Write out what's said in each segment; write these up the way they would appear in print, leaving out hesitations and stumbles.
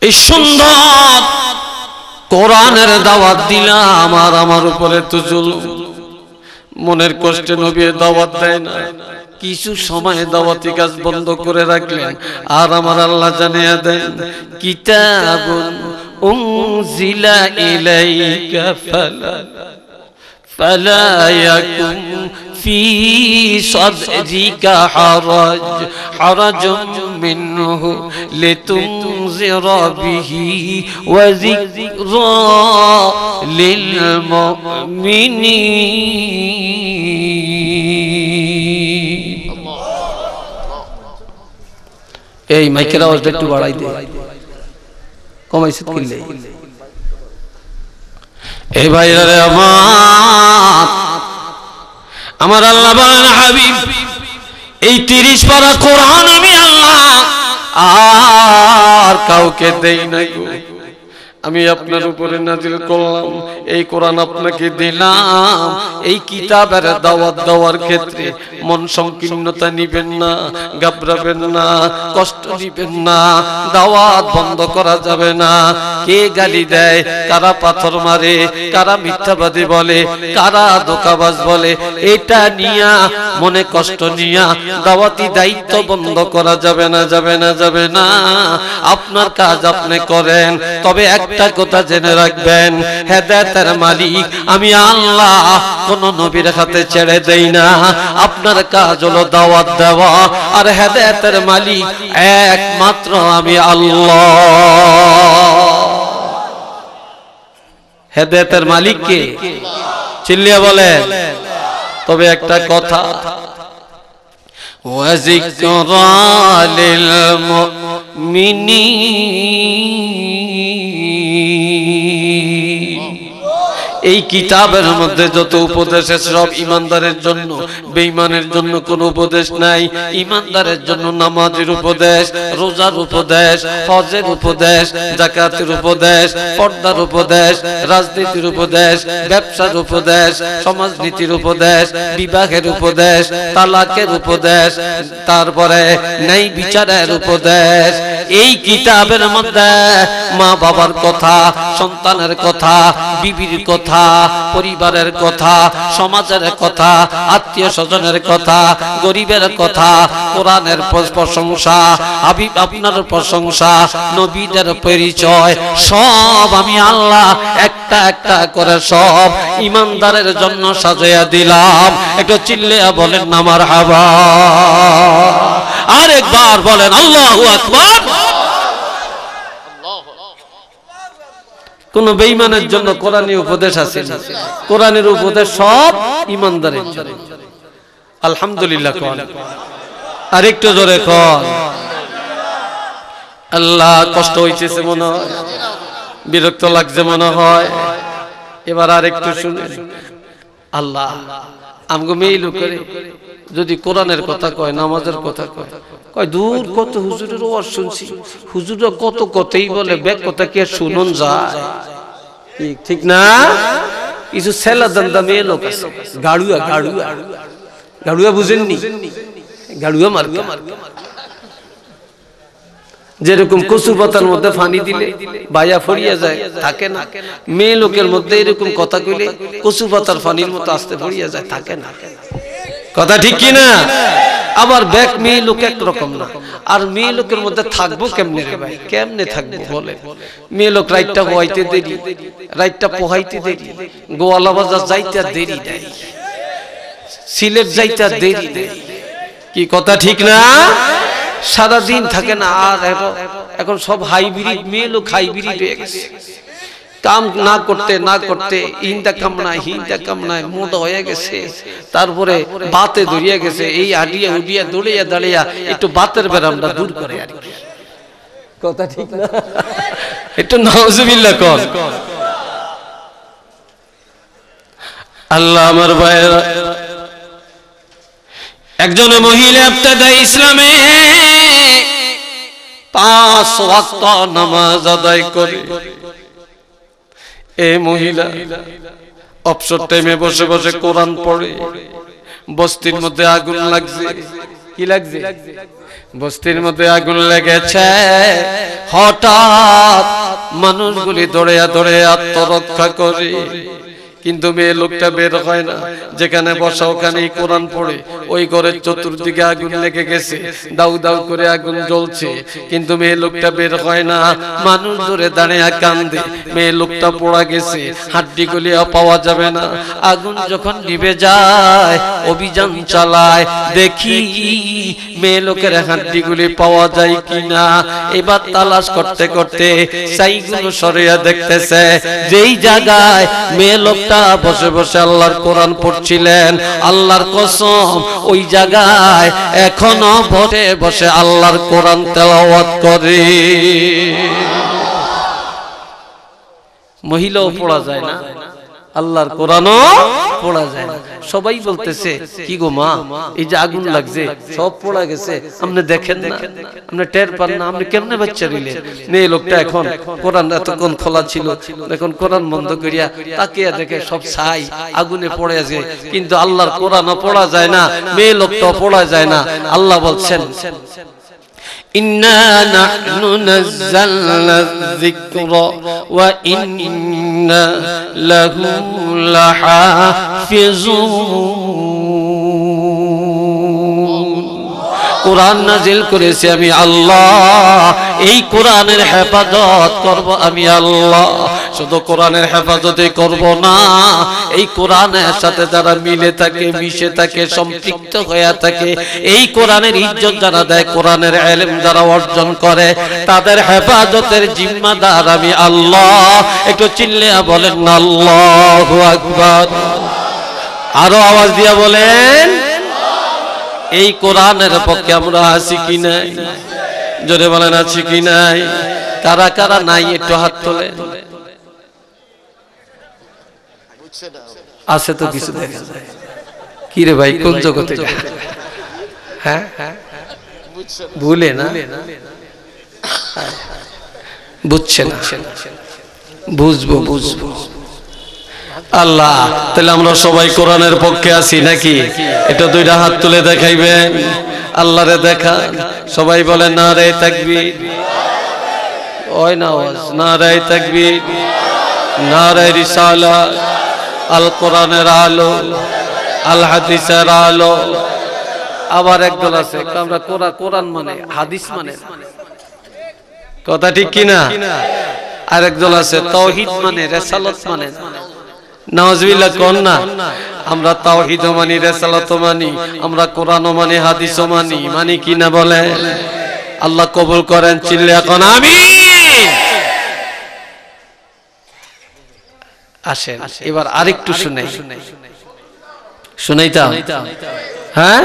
এই সুন্দর কোরআনের দাওয়াত দিলাম আর আমার উপরে তো জুলুম। মনের কষ্টে নবী দাওয়াত দেয় না, কিছু সময় দাওয়াতি কাজ বন্ধ করে রাখলেন। আর আমার আল্লাহ জানিয়ে দেন, কিতাবুন উনজিলা ইলাইকা ফালা ইয়াকুম ফি সাদরিকা হারাজুম মিনহু লিতুনজিরা বিহি ওয়া যিকরা লিল মুমিনিন। এই মাইকের আওয়াজটা একটু বাড়াই দে, কমাইছে কিনলে। এই ভাইরা রে আমার আল্লাহ বলেন, হাবিব এই 30 পারা কোরআন আমি আল্লাহ আর কাউকে দেই নাই গো, আমি আপনার উপরে নাজিল করলাম। এই কোরআন আপনাকে দিলাম। এই কিতাবের দাওয়াত দেওয়ার ক্ষেত্রে মন সংকীর্ণতা নিবেন না, ঘাবড়াবেন না, কষ্ট নিবেন না। দাওয়াত বন্ধ করা যাবে না। কে গালি দেয়, কারা পাথর মারে, কারা মিথ্যাবাদী বলে, কারা ধোঁকাবাজ বলে, এটা নিয়া মনে কষ্ট নিয়া দাওয়াতি দায়িত্ব বন্ধ করা যাবে না, যাবে না, যাবে না। আপনার কাজ আপনি করেন, তবে একটা কথা জেনে রাখবেন, হেদায়েতের মালিক আমি আল্লাহ, কোন নবীর হাতে ছেড়ে দেই না। আপনার কাজ হলো দাওয়াত দেওয়া, আর হেদায়েতের মালিক একমাত্র আমি আল্লাহ। হেদায়েতের মালিক কে? চিল্লিয়ে বলেন। তবে একটা কথা, ওয়া যিকরা লিল মুমিনিন। এই কিতাবের মধ্যে যত উপদেশ সব ইমানদারের জন্য, বেঈমানের জন্য কোনো উপদেশ নাই। ইমানদারের জন্য নামাজের উপদেশ, রোজার উপদেশ, হজের উপদেশ, যাকাতের উপদেশ, পর্দার উপদেশ, রাজনীতির উপদেশ, ব্যবসার উপদেশ, সমাজনীতির উপদেশ, বিবাহের উপদেশ, তালাকের উপদেশ, তারপরে ন্যায় বিচারের উপদেশ। এই কিতাবের মধ্যে মা বাবার কথা, সন্তানের কথা, বিবির কথা, পরিবারের কথা, সমাজের কথা, আত্মীয় স্বজনের কথা, গরিবের কথা, কোরআনের প্রশংসা, হাবিব আপনার প্রশংসা, নবীদের পরিচয়, সব আমি আল্লাহ একটা একটা করে সব ইমানদারের জন্য সাজাইয়া দিলাম। একটু চিল্লিয়া বলেন না মারহাবা। আরেকবার বলেন আল্লাহু আকবার। কোন বেঈমানের জন্য কোরআনের উপদেশ আছে না? কোরআনের উপদেশ সব ইমানদারের জন্য। আলহামদুলিল্লাহ কোন। আরেকটু জোরে কোন। আল্লাহ, কষ্ট হইতেছে মনে হয়, বিরক্ত লাগছে মনে হয়। এবার আরেকটু শুনে। আল্লাহ আমগো মেইল করে যদি কোরআনের কথা কয়, নামাজের কথা কয়, কয় দূর কত হুজুরের ওয়াজ শুনছি, হুজুররা কত কথাই বলে, ব্যাক কথা কি শুনুন যায়? ঠিক না? কিছু ছেলা দান্দা মেয়ে লোক আছে, গাড়ুয়া গাড়ুয়া গাড়ুয়া, বুঝেননি? গাড়ুয়া মার্কা, যেরকম কচু পাতার মধ্যে পানি দিলে বায়া ফড়িয়া যায়, থাকে না? মেয়ে লোকের মধ্যে এরকম কথা কইলে কচু পাতার পানির মতো আস্তে ফড়িয়া যায়, থাকে না? কথা ঠিক কি না? আবার ব্যাক মেয়ে লোক একরকম না। আর মেয়ে লোকের মধ্যে থাকবো কেমনে রে ভাই? কেমনে থাকবো বলে? মেয়ে লোক রাইটটা পোহাইতে দেরি, রাইটটা পোহাইতে দেরি, গোয়ালা বাজার যাইতে দেরি দেয়, সিলেট যাইতে দেরি দেয়। কি কথা ঠিক না? সারাদিন থাকে না। আর এখন সব হাইব্রিড মেয়ে লোক, হাইব্রিড হয়ে গেছে। কাম না করতে না করতে ইন্দা কামনায় হিন্দা কামনায় মোটা হয়ে গেছে। তারপরে বাতে ধরিয়া গেছে, এই হাডিয়া হুডিয়া দৌড়িয়া দাঁড়িয়া একটু বাতের ব্যারামটা দূর করে আর কি। কথা ঠিক না? একটু নাউজুবিল্লাহ কর। আল্লাহ আমার ভাইরা, একজন মহিলা ইবতিদাই ইসলামে 5 ওয়াক্ত নামাজ আদায় করে। এই মহিলা অবসর টাইমে বসে বসে কোরআন পড়ে। বস্তির মধ্যে আগুন লাগছে। কি লাগছে? বস্তির মধ্যে আগুন লেগেছে, হঠাৎ মানুষগুলি দৌড়ে দৌড়ে আত্মরক্ষা করে, কিন্তু মেয়ে লোকটা বের হয় না। যেখানে বসা ওখানেই কোরআন পড়ে। ওই ঘরের চতুর্দিকে আগুন লেগে গেছে, দাউ দাউ করে আগুন জ্বলছে, কিন্তু মেয়ে লোকটা বের হয় না। মানুষ ধরে দাঁড়িয়ে কান্দে, মেয়ে লোকটা পোড়া গেছে, হাড্ডি গলিয়া পাওয়া যাবে না। আগুন যখন নিভে যায়, অভিযান চালায়, দেখি মেয়ে লোকের হাড্ডিগুলি পাওয়া যায় কিনা। এবার তালাশ করতে করতে সাইগুলো সরিয়া দেখতেছে, যেই জায়গায় মেয়ে লোকটা বসে বসে আল্লাহর কোরআন পড়ছিলেন, আল্লাহর কসম ওই জায়গায় এখনো বসে বসে আল্লাহর কোরআন তেলাওয়াত করে। মহিলাও পড়া যায় না, আল্লাহর কোরআনও পড়া যায় না। সবাই বলতেছে, কি গো মা, এই যে আগুন লাগছে সব পড়া গেছে, আপনি দেখেন না, আপনি টের পান না, আপনি কেমনে বাচ্চা দিলেন? মেয়ে লোকটা এখন কোরআন এতক্ষণ খোলা ছিল, এখন কোরআন বন্ধ করিয়া তাকিয়া দেখে সব ছাই আগুনে পড়ে আছে, কিন্তু আল্লাহর কোরআনও পড়া যায় না, মেয়ে লোকটাও পড়া যায় না। আল্লাহ বলছেন, ইন্না নাহনু নাযালনা যিকরা ওয়া ইন্না লাহু লাহাফিজুন। কোরআন নাজিল করেছি আমি আল্লাহ, এই কোরআনের হেফাজত করব আমি আল্লাহ। শুধু কোরআনের হেফাজতে করব না, এই কোরআনের সাথে যারা মিলে থাকে, মিশে থাকে, সম্পৃক্ত হয়ে থাকে, এই কোরআনের ইজ্জত যারা দেয়, কোরআনের ইলম যারা অর্জন করে, তাদের হেফাজতের জিম্মাদার আমি আল্লাহ। একটু চিল্লিয়া বলেন না আল্লাহু আকবার। আরো আওয়াজ দিয়া বলেন, এই কোরআনের পক্ষে আমরা আছি কি নাই? জোরে বলেন আছি কি নাই? কারা কারা নাই একটু হাত তোলে। আছে তো কিছু দেখা যায়। কি রে ভাই, কোন জগতে? হ্যাঁ ভুলে না, বুঝছে না, বুঝবো বুঝবো। আল্লাহ, তাহলে আমরা সবাই কোরআনের পক্ষে আছি নাকি? এটা দুইটা হাত তুলে দেখাইবেন, আল্লাহরে দেখা। সবাই বলেন নারে তাকবীর। ওই না আওয়াজ, নারে তাকবীর, নারে রিসালাত, আল কোরআনের আলো, আল হাদিসের আলো। আবার একদল আছে আমরা কোরআন মানে হাদিস মানে, কথা ঠিক কিনা? আর একদল আছে তাওহীদ মানে রিসালাত মানে। নাউজুবিল্লাহ কোন না? আমরা তাওহীদও মানি, রিসালাতও মানি, আমরা কোরআনও মানি, হাদিসও মানি, মানি কি না বলে? আল্লাহ কবুল করেন, চিল্লে এখন আমিন। আসেন এবার আরেকটু শুনাই, শুনাইতাম। হ্যাঁ,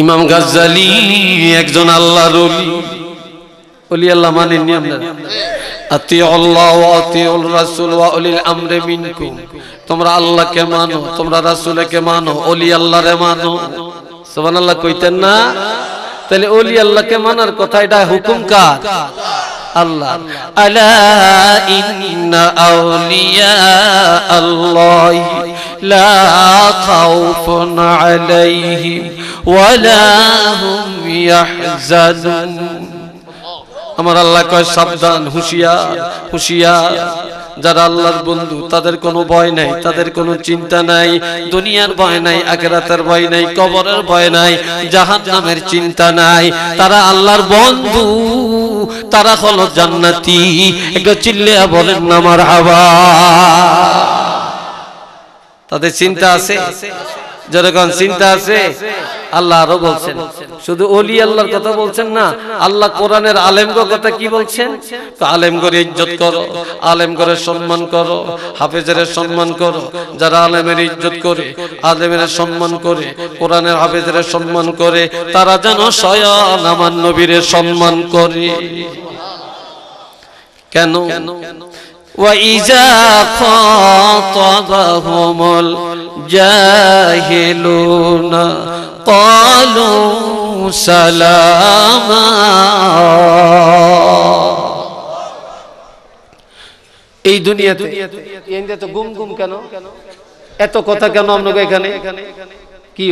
ইমাম গাজ্জালী একজন আল্লাহর ওলি। ওলি আল্লাহ মানেননি আপনারা? আতিউল্লাহ ওয়া আতিউর রাসূল ওয়া উলিল আমরি মিনকুম। তোমরা আল্লাহকে মানো, তোমরা রাসূলকে মানো, ওলি আল্লাহরে মানো। সুবহানাল্লাহ কইতেন না? তাহলে ওলি আল্লাহকে মানার কথা, এটা হুকুম কার? আল্লাহ। আলা ইন্না আউলিয়া আল্লাহি লা খাউফুন আলাইহিম ওয়া লা হুম ইয়াহজানুন। আমার আল্লাহ কয় সাবধান, হুঁশিয়ার হুঁশিয়ার। যারা আল্লাহর বন্ধু, তাদের কোনো ভয় নাই, তাদের কোনো চিন্তা নাই, দুনিয়ার ভয় নাই, আখিরাতের ভয় নাই, কবরের ভয় নাই, জাহান্নামের চিন্তা নাই। তারা আল্লাহর বন্ধু, তারা হলো জান্নাতি। একটু চিল্লিয়া বলেন না মারহাবা। তাদের চিন্তা আছে, যেরকম চিন্তা আছে। আল্লাহ আরো বলছেন, শুধু ওলি আল্লাহর কথা বলছেন না, আল্লাহ কোরআনের আলেমগর কথা কি বলছেন? তো আলেমগরে ইজ্জত করো, আলেমগরে সম্মান করো, হাফেজের সম্মান করো। যারা আলেমের ইজ্জত করে, আলেমের সম্মান করে, কোরআনের হাফেজের সম্মান করে, তারা যেন স্বয়ং আমার নবীর সম্মান করে। কেন? وَإِذَا خَاطَبَهُمُ الْجَاهِلُونَ قَالُوا سَلَامًا। এই দুনিয়াতে তো গুম গুম কেন? এত কথা কেন আপনাকে এখানে? কি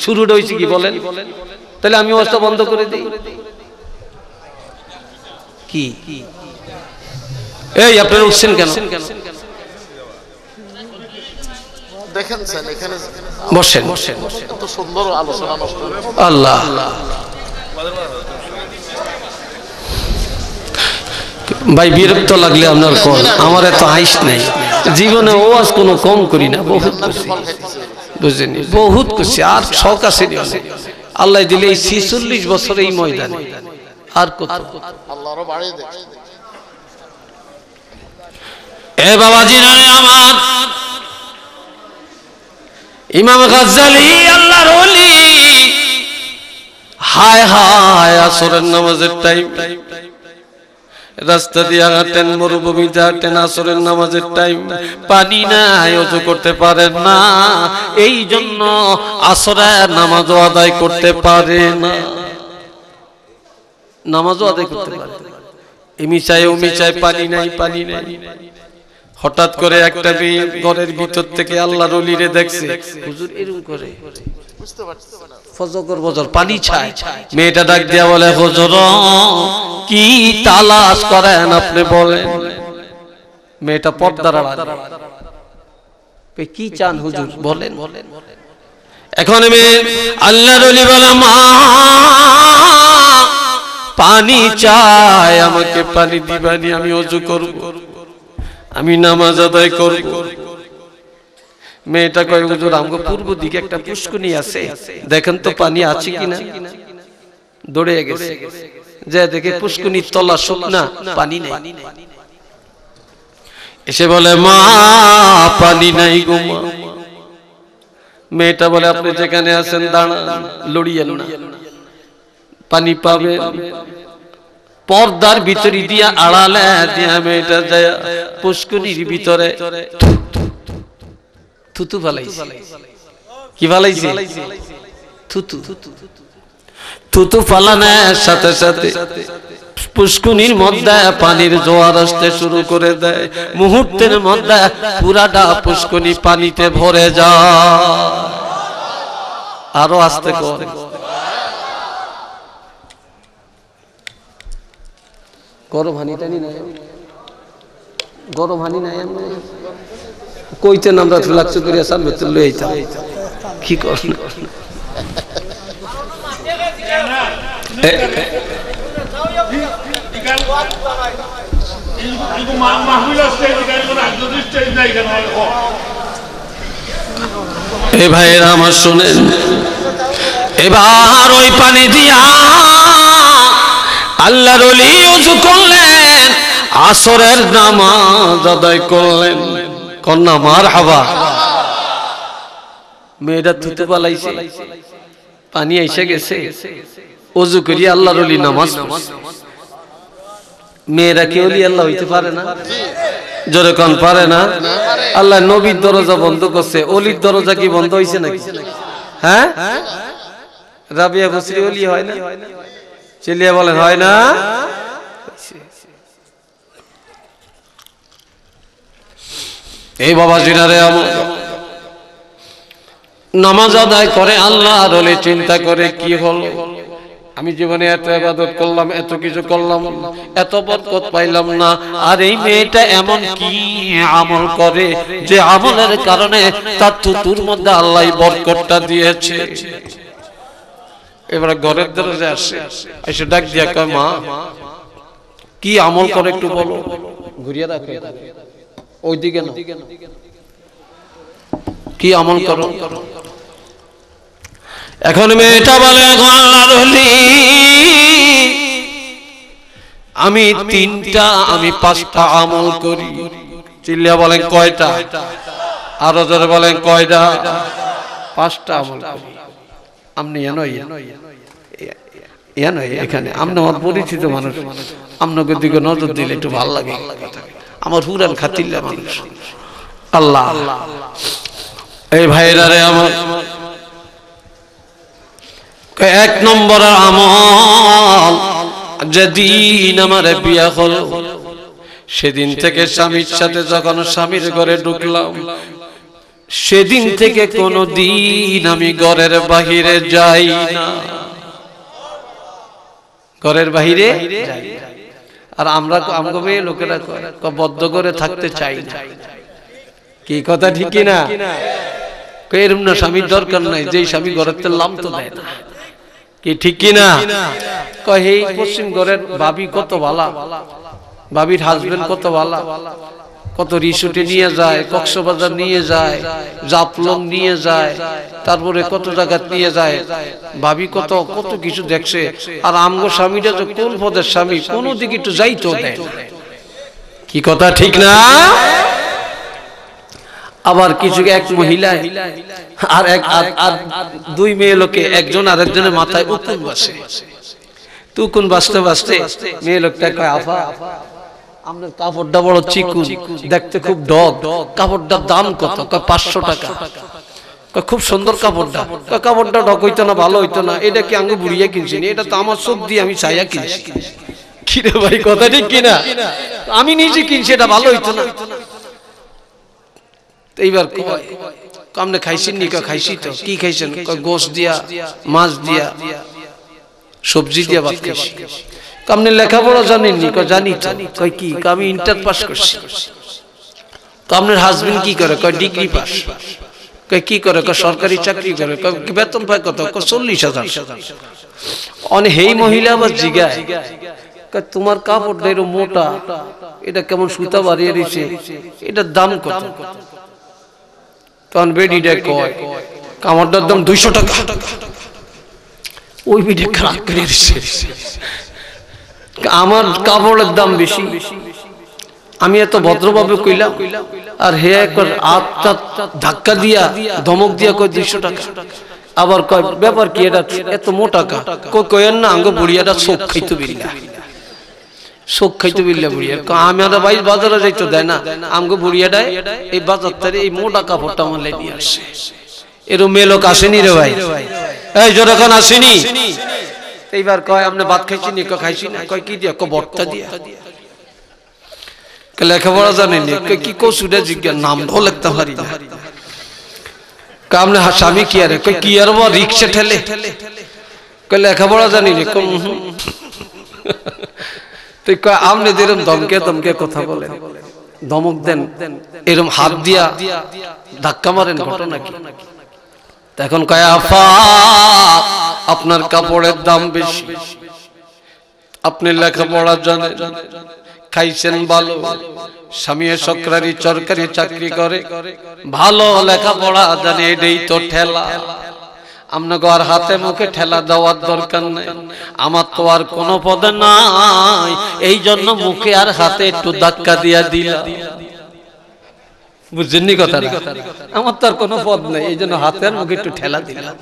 শুরুটা হয়েছে কি বলেন? তাহলে আমি ওয়াজটা বন্ধ করে দিই কি? এই আপনারা উঠছেন কেন? দেখেন স্যার এখানে বসেন। এত সুন্দর আলোচনা নষ্ট আল্লাহ ভাই বিরক্ত লাগলে আপনার কোন, আমার এত আইস নাই জীবনে, ওয়াজ কোনো কম করি না, বহুত করছি বুঝলেন, বহুত করছি, আর শখ আছে আল্লাহ দিলে এই 46 বছর এই ময়দানে আর কত আল্লাহরও বাড়িয়ে দেয়। এ বাবাজি নারে আমার ইমাম গাজ্জালি আল্লাহর ওলি, হায় হায় আসরের নামাজের টাইম, রাস্তা দিয়ে হাঁটেন, মরুভূমিতে হাঁটেন, আসরের নামাজের টাইম, পানি নাই, ওযু করতে পারেন না, এই জন্য আসরের নামাজও আদায় করতে পারে না, নামাজও আদায় করতে পারে, এমি চাই ওমি চাই, পানি নাই পানি নাই। হঠাৎ করে একটা মেয়ে ঘরের ভিতর থেকে আল্লাহর ওলিরে দেখছে, হুজুর এরকম করে ফজর বজর পানি চাই, মেয়েটা ডাক দিয়া বলে, হুজুর কি তালাশ করেন আপনি বলেন? মেয়েটা পর্দার আড়ালে, কি চান হুজুর বলেন? এখন মেয়ে আল্লাহর ওলি বলে, মা পানি চাই, আমাকে পানি দিবানি, আমি ওযু করব, আমি নামাজ আদায় করব। মেয়েটা কয়, হুজুর আমগো পূর্ব দিকে একটা পুষ্করণী আছে, দেখেন তো পানি আছে কিনা। দৌড়ে গেছে, যে দেখে পুষ্করণীর তলা শুকনা, পানি নাই। এসে বলে, মা পানি নাই গো মা। মেয়েটা বলে, আপনি যেখানে আছেন দাঁড়ান, লড়িয়েন না, পানি পাবে। পর্দার ভিতরে দিয়া আড়ালে দিয়া মেয়েটা যায় পুষ্করণীর ভিতরে থুতু ফালাইছে। কি ফালাইছে? থুতু। থুতু ফালানোর সাথে সাথে পুষ্করণীর মধ্যে পানির জোয়ার আসতে শুরু করে দেয়, মুহূর্তের মধ্যে পুরাটা পুষ্করণী পানিতে ভরে যায়। আরো আস্তে কর, গরম হানি টানি নাই, গরম হানি নাই, কইতেন আমরা লাগছে করিয়া সামনে চলে আইতাম, কি কর এ ভাইয়েরা আমার শুনেন, এবার ওই পানি দিয়া আল্লাহর ওলি ওযু করলেন, আসরের নামাজ আদায় করলেন। কন্যা মারহাবা। মেয়েটা থুতু পালাইছে, পানি এসে গেছে, ওযু করি আল্লাহর ওলি নামাজ পড়ছে। মেয়েরা কি ওলি আল্লাহ হইতে পারে না? জোরে কোন পারে না? আল্লাহ নবীর দরজা বন্ধ করছে, ওলির দরজা কি বন্ধ হইছে নাকি? হ্যাঁ, রাবিয়া বসরি ওলি হয় না? চিল্লিয়া বলেন হয় না? এই বাবা জিনারে নামাজ আদায় করে আল্লাহর ওলি চিন্তা করে, কি হলো, আমি জীবনে এত ইবাদত করলাম, এত কিছু করলাম, এত বরকত পাইলাম না, আর এই মেয়েটা এমন কি আমল করে যে আমলের কারণে তার থুতুর মধ্যে আল্লাহ বরকতটা দিয়েছে। এবারে ঘরের দরজা আসে, এসে ডাক দিয়া কয়, মা কি আমল করে একটু বলো। ঘুরিয়ে রাখে, ওইদিকে না, কি আমল করো। এখন মেয়েটা বলে, আল্লাহর ওলি আমি 3টা, আমি 5টা আমল করি। চিল্লিয়া বলেন কয়টা? আরো জোরে বলেন কয়টা? 5টা আমল করি। আপনি এখানে আপনি আমার পরিচিত মানুষ, আপনাকে দিকে নজর দিলে একটু ভালো লাগে, আমার হুরান খাতিল্লা মানুষ। আল্লাহ এই ভাইরা রে আমার, 1 নম্বরের আমল, যেদিন আমার বিয়া হলো সেদিন থেকে স্বামীর সাথে যখন স্বামীর ঘরে ঢুকলাম, সেদিন থেকে কোনদিন আমি ঘরের বাহিরে যাই না। ঘরের বাইরে যাই। আর আমরা আমগো মেয়ে লোকেরা বদ্ধ করে থাকতে চাই না। কি কথা ঠিক কি না? এরম না, স্বামীর দরকার নাই, যেই স্বামী ঘরের লাম তো দেয় না। কি ঠিক কি না? কয় এই পশ্চিম ঘরের ভাবি কত ভালা, ভাবির হাজবেন্ড কত ভালা, কত রিসোর্টে নিয়ে যায়, কক্সবাজার নিয়ে যায়, জাফলং নিয়ে যায়, তারপরে কত জায়গা নিয়ে যায়, ভাবি কত কত কিছু দেখছে। আর আমগো স্বামীটা যে কোন পদের স্বামী, কোনো দিকে একটু যাইতো দেয়। কি কথা ঠিক না? আবার কিছু এক মহিলা আর এক আর দুই মেয়ে লোকে একজন আরেকজনের মাথায় উকুন বসে। তুকুন বাঁচতে বাঁচতে মেয়ে লোকটা কয়, আফা আপনার কাপড়টা বড় চিকুন, দেখতে খুব ডগ, কাপড়টার দাম কত? কয় 500 টাকা। খুব সুন্দর কাপড়টা। কাপড়টা ডগ হইতো না, ভালো হইতো না, এটা কি আঙ্গু বুড়িয়া কিনছি? এটা তো আমার চোখ দিয়ে আমি চাইয়া কিনছি। কিরে ভাই, কথা ঠিক কিনা? আমি নিজে কিনছি, এটা ভালো হইতো না। এইবার আপনি খাইছেন নি? খাইছি তো। কি খাইছেন? গোশ দিয়া, মাছ দিয়া, সবজি দিয়া ভাত খাইছি। আপনি লেখাপড়া জানেননি? জানি তো। কয় কি? আমি ইন্টার পাস করছি। আপনার হাজবেন্ড কি করে? Degree pass. কি করে? সরকারি চাকরি করে। বেতন পায় কত? 40,000। অনেক হেই মহিলা আবার জিগায়, তোমার কাপড়টা এরকম মোটা, এটা কেমন সুতা বাড়িয়ে দিছে, এটার দাম কত? তখন বেডিটা কয়, কাপড়টার দাম 200 টাকা। ওই বেডি খারাপ করে দিছে, আমার কাপড়ের দাম বেশি। আমি এত ভদ্রভাবে কইলাম, আর হে একবার আত্মা ধাক্কা দিয়া ধমক দিয়া কয় 200 টাকা। আবার কয়, ব্যাপার কি, এটা এত মোটা কয়েন না? আঙ্গ বুড়িয়াটা চোখ খাইতে বিল্লা, চোখ খাইতে বিল্লা বুড়িয়া। আমি আর ভাই বাজারে যাইতে দেয় না, আমগো বুড়িয়াটাই এই বাজার থেকে এই মোটা কাপড়টা আমার লেগে আসে। এরম মেয়ে লোক আসেনি রে ভাই, এই যখন আসেনি। এইবার কয়, আপনি ভাত খাইছি নি? খাইছি না। কয় কি দিয়া? ভর্তা দিয়া। লেখাপড়া জানেনি? কি কসুটা জিজ্ঞাসা, নামটাও লিখতে পারি না। আপনি স্বামী কি আরে? কি আর রিক্সা ঠেলে? লেখাপড়া জানিনি। তুই কয়, আপনি যেরকম দমকে দমকে কথা বলেন, ধমক দেন, এরকম হাত দিয়া ধাক্কা মারেন, ঘটনা কি? তখন কয়, আফা আপনার কাপড়ের দাম বেশি, আপনি লেখাপড়া জানেন, খাইছেন ভালো, স্বামী সরকারি চাকরি করে, ভালো লেখাপড়া জানে, এটাই তো ঠেলা। আপনাকে আর হাতে মুখে ঠেলা দেওয়ার দরকার নেই, আমার তো আর কোনো পদে নাই, এই জন্য মুখে আর হাতে একটু ধাক্কা দিয়া দিলাম। বুঝছেননি কথাটা? আমার তো আর কোনো পদ নেই, এই জন্য হাতে আর মুখে একটু ঠেলা দিলাম।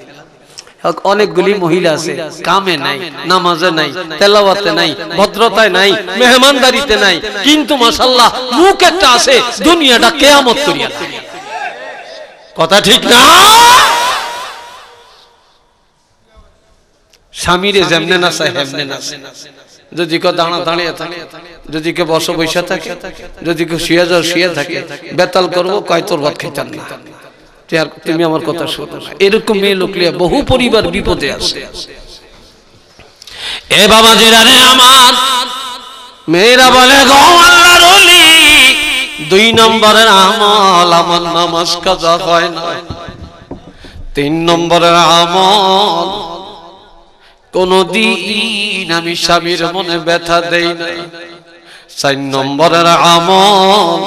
অনেকগুলি মহিলা আছে, কামে নাই, নামাজে নাই, তেলাওয়াতে নাই, ভদ্রতায় নাই, মেহমানদারিতে নাই, কিন্তু মাশাআল্লাহ মুখ একটা আছে, দুনিয়াটা কিয়ামত করিয়া। কথা ঠিক না? স্বামীরে যেমনে না চায় হেমনে না। যদি কেউ দাঁড়িয়ে থাকে, যদি কেউ বসে বসে থাকে, যদি কেউ শুয়ে থাকে, বেতাল করবো, কয় তোর ভাত খাইতাম না, তুমি আমার কথা শোনো না। এরকম মেয়ে লোক লিয়া বহু পরিবার বিপদে আছে। এ বাবা জিরারে আমার মেয়েরা বলে, গো আল্লাহর ওলি, 2 নম্বরের আমল আমার নামাজ কাজা হয় না। 3 নম্বরের আমল কোনদিন আমি স্বামীর মনে ব্যথা দেই না। 4 নম্বরের আমল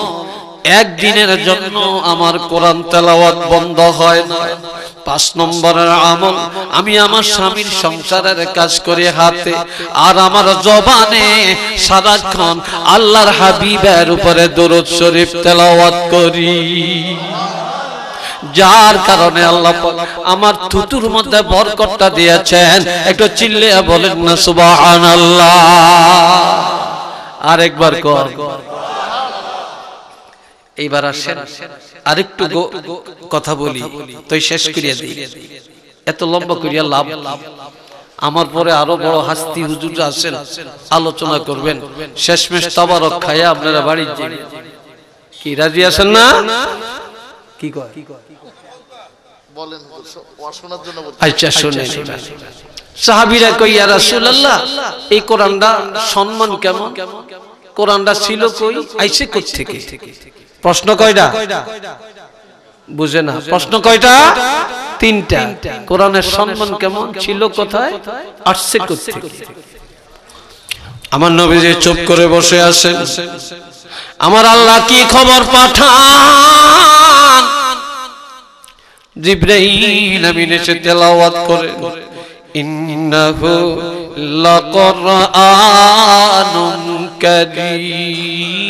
একদিনের জন্য আমার কোরআন তেলাওয়াত বন্ধ হয় না। 5 নম্বরের আমল আমি আমার স্বামীর সংসারের কাজ করে হাতে আর আমার জবানে সারাক্ষণ আল্লাহর হাবিবের উপরে দরুদ শরীফ তেলাওয়াত করি, যার কারণে আল্লাহ আমার থুতুর মধ্যে বরকতটা দিয়েছেন। একটু চিল্লিয়ে বলেন না সুবহানাল্লাহ। আরেকবার কর। এইবার আসেন আরেকটু কথা বলি, তুই শেষ করিয়া দিই, এত লম্বা করিয়া লাভ। আমার পরে আরো বড় হাস্তি হুজুর আছেন, আলোচনা করবেন, শেষমেশ তাবারক খায়া আপনারা বাড়ি যাবেন। কি রাজি আছেন না? কি কয় বলেন, শোনার জন্য। আচ্ছা শুনেন, সাহাবীরা কই ইয়া রাসূলুল্লাহ এই কোরআনটা সম্মান কেমন, কোরআনটা ছিল কই, আইছে কোথা থেকে? প্রশ্ন কয়টা বুঝে না? প্রশ্ন কয়টা? তিনটা। কোরআনের সম্মান কেমন, ছিল কোথায়, আসছে কোথা থেকে? আমার নবীজি চুপ করে বসে আছেন। আমার আল্লাহ কি খবর পাঠান, জিবরাইল আমিন এসে তেলাওয়াত করেন, ইন্নাহু লাকুরআনুন কারীম।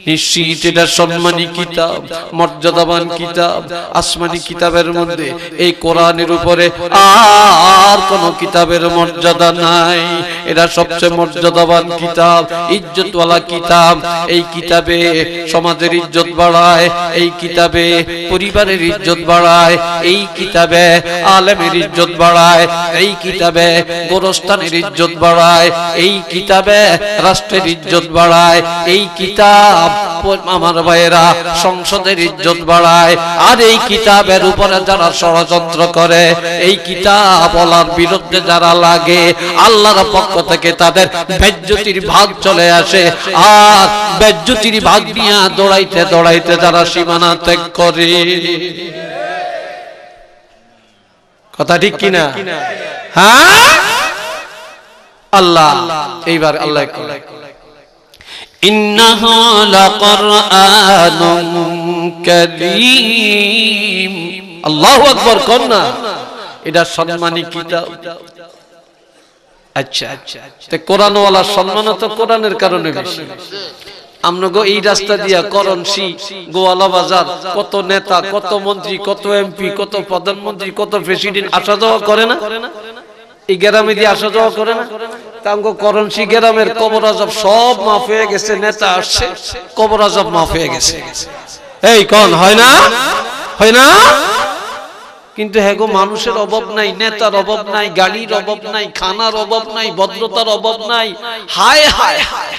নিশ্চিত এটা সম্মানী কিতাব, মর্যাদাবান কিতাব। আসমানি কিতাবের মধ্যে এই কোরআনের উপরে আর কোন কিতাবের মর্যাদা নাই। এটা সবচেয়ে মর্যাদাবান কিতাব, ইজ্জতওয়ালা কিতাব। এই কিতাবে সমাজের ইজ্জত বাড়ায়, এই কিতাবে পরিবারের ইজ্জত বাড়ায়, এই কিতাবে আলেমের ইজ্জত বাড়ায়, এই কিতাবে গোরস্থানের ইজ্জত বাড়ায়, এই কিতাবে রাষ্ট্রের ইজ্জত বাড়ায়, এই কিতাব আমার ভাইয়েরা সংসদের ইজ্জত বাড়ায়। আর এই কিতাবের উপরে যারা ষড়যন্ত্র করে, এই কিতাব বলার বিরুদ্ধে যারা লাগে, আল্লাহর পক্ষ থেকে তাদের বেজ্জতির ভাগ চলে আসে। আর বেজ্জতির ভাগ নিয়ে দৌড়াইতে দৌড়াইতে যারা সীমানা ত্যাগ করে। কথা ঠিক কিনা? হ্যাঁ, আল্লাহ এইবার আল্লাহ ইন্নাহু লাকুরআনুন কারীম। আল্লাহু আকবার কোন না, এটা সম্মানী কিতাব। আচ্ছা তে কোরআনওয়ালা সম্মান তো কোরআনের কারণে বেশি। আমনগো এই রাস্তা দিয়া করণসি, গোয়ালা বাজার কত নেতা, কত মন্ত্রী, কত এমপি, কত প্রধানমন্ত্রী, কত প্রেসিডেন্ট আসা যাওয়া করে না? এই গ্রামে দিয়ে আসা যাওয়া করে না? তাঙ্গো করণসি গ্রামের কবর আজব সব মাফ হয়ে গেছে, নেতা আসছে কবর আজব মাফ হয়ে গেছে। এই কোন হয় না? হয় না? কিন্তু হ্যাঁ গো, মানুষের অভাব নাই, নেতার অভাব নাই, গাড়ির অভাব নাই, খানার অভাব নাই, ভদ্রতার অভাব নাই। হায় হায় হায়।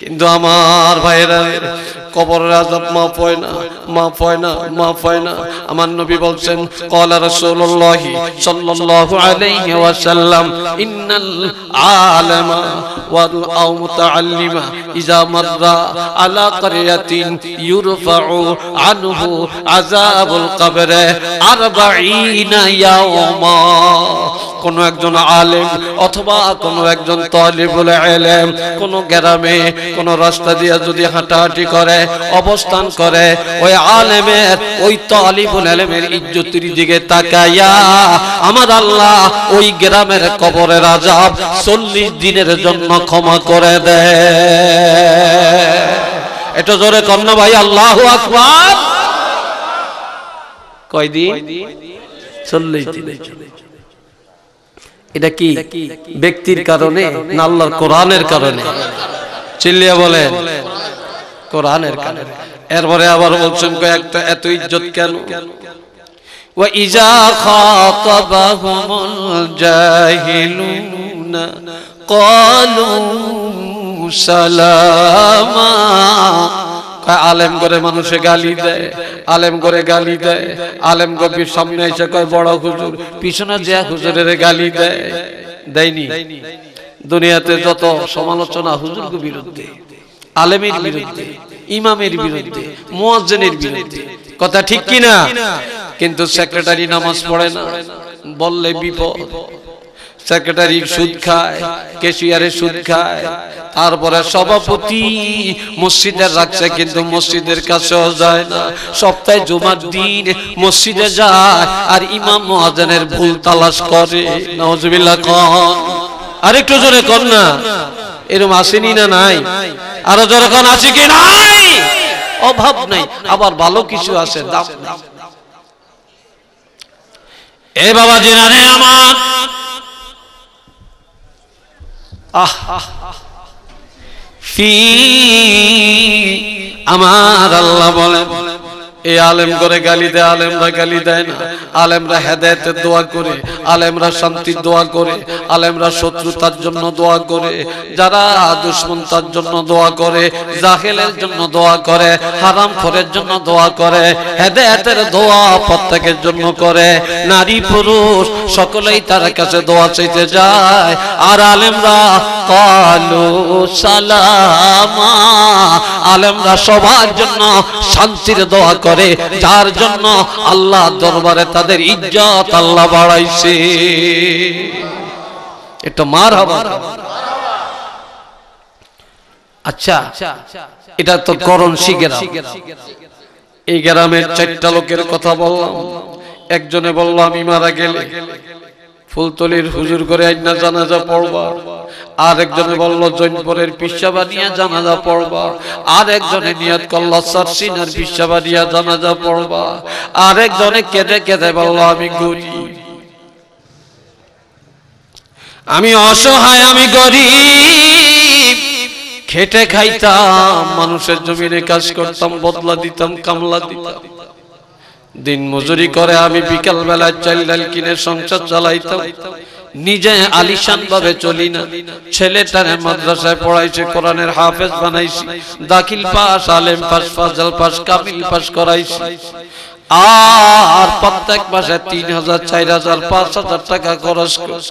কিন্তু আমার ভাইরা কবরের আযাব মাফ হয় না, মাফ হয় না, মাফ হয় না। আমার নবী বলছেন, ক্বালা রাসূলুল্লাহ সাল্লাল্লাহু আলাইহি ওয়াসাল্লাম, ইন্নাল আলামা ওয়াল মুতাআল্লিমা ইযা মাররা আলা ক্বরিয়াতিন ইউরফাউ আনহু আযাবুল কবর 40 ইয়াওমা। কোন একজন আলেম অথবা কোন একজন তালিবুল ইলম কোন গ্রামে কোন রাস্তা দিয়ে যদি হাঁটাহাঁটি করে, অবস্থান করে, ওই আলেমের ওই তালিবুল ইলমের ইজ্জতের দিকে তাকায়া আমার আল্লাহ ওই গ্রামের কবরের আযাব 40 দিনের জন্য ক্ষমা করে দেয়। এটা জোরে কন্যা ভাই, আল্লাহু আকবার। কয়দিন? 40 দিনের জন্য। এটা কি ব্যক্তির কারণে না আল্লাহর কোরআনের কারণে? চিল্লিয়া বলেন, কোরআনের কারণে। এরপরে আবার বলছেন কয়েকটা, এত ইজ্জত কেন? ওয়া ইজা খাতাবাহুমুল জাহিলুনা ক্বালু সালামা। আলেম করে মানুষে গালি দেয়, আলেম করে গালি দেয়, আলেম গভীর সামনে এসে কয় বড় হুজুর, পিছনে যে হুজুরের গালি দেয়। দেয়নি? দুনিয়াতে যত সমালোচনা হুজুরের বিরুদ্ধে, আলেমের বিরুদ্ধে, ইমামের বিরুদ্ধে, মুয়াজ্জিনের বিরুদ্ধে। কথা ঠিক কি না? কিন্তু সেক্রেটারি নামাজ পড়ে না, বললে বিপদ। সেক্রেটারি সুদ খায়, ক্যাশিয়ারে সুদ খায়, তারপরে সভাপতি মসজিদের রাখছে কিন্তু মসজিদের কাছেও যায় না। সপ্তাহে জুমার দিন মসজিদে যায় আর ইমাম মুয়াজ্জিনের ভুল তালাশ করে। নাউজুবিল্লাহ কোন। আরেকটু জোরে কোন না। এরকম আসেনি না নাই? আরো জোরে কোন, আছে কি নাই? অভাব নাই, আবার ভালো কিছু আছে, দাম নাই। এ বাবা জিনারে আমার, ফি আমার আল্লাহ বলেন, এই আলেম করে গালি দেয়, আলেমরা গালি দেয় না। আলেমরা হেদায়েতের দোয়া করে, আলেমরা শান্তির দোয়া করে, আলেমরা শত্রুতার জন্য দোয়া করে, যারা দুশমন তার জন্য দোয়া করে, জাহেলের জন্য দোয়া করে, হারামখোরের জন্য দোয়া করে, হেদায়েতের দোয়া প্রত্যেকের জন্য করে। নারী পুরুষ সকলেই তার কাছে দোয়া চাইতে যায়। আর আলেমরা কালু সালামা, আলেমরা সবার জন্য শান্তির দোয়া করে, যার জন্য আল্লাহ দরবারে তাদের ইজ্জত আল্লাহ বাড়াইছে। এটা মারহাবা। আচ্ছা, এটা তো করণ শিগেরা। এই গ্রামের 4টা লোকের কথা বললাম। একজনে বলল আমি মারা গেলে ফুলতলির হুজুর করে আইনা জানাজা পড়বা। আর একজনে বলল জৈনপুরের পিসাবা নিয়ে জানাজা পড়বা। আর একজনে নিয়ত করলো সারসিনার পিসাবা নিয়ে জানাজা পড়বা। আর একজনে কেঁদে কেঁদে বলল আমি গরিব, আমি অসহায়, আমি গরিব, খেটে খাইতাম, মানুষের জমিনে কাজ করতাম, বদলা দিতাম, কামলা দিতাম, দিন মজুরি করে আমি বিকাল বেলায় চাল ডাল কিনে সংসার চালাইতাম। নিজে আলিশান ভাবে চলি না। ছেলেটারে মাদ্রাসায় পড়াইছে, কোরআনের হাফেজ বানাইছি, দাখিল পাস, আলেম পাস, ফাজল পাস, কামিল পাস করাইছি। আর প্রত্যেক মাসে 3000, 4000, 5000 টাকা খরচ করে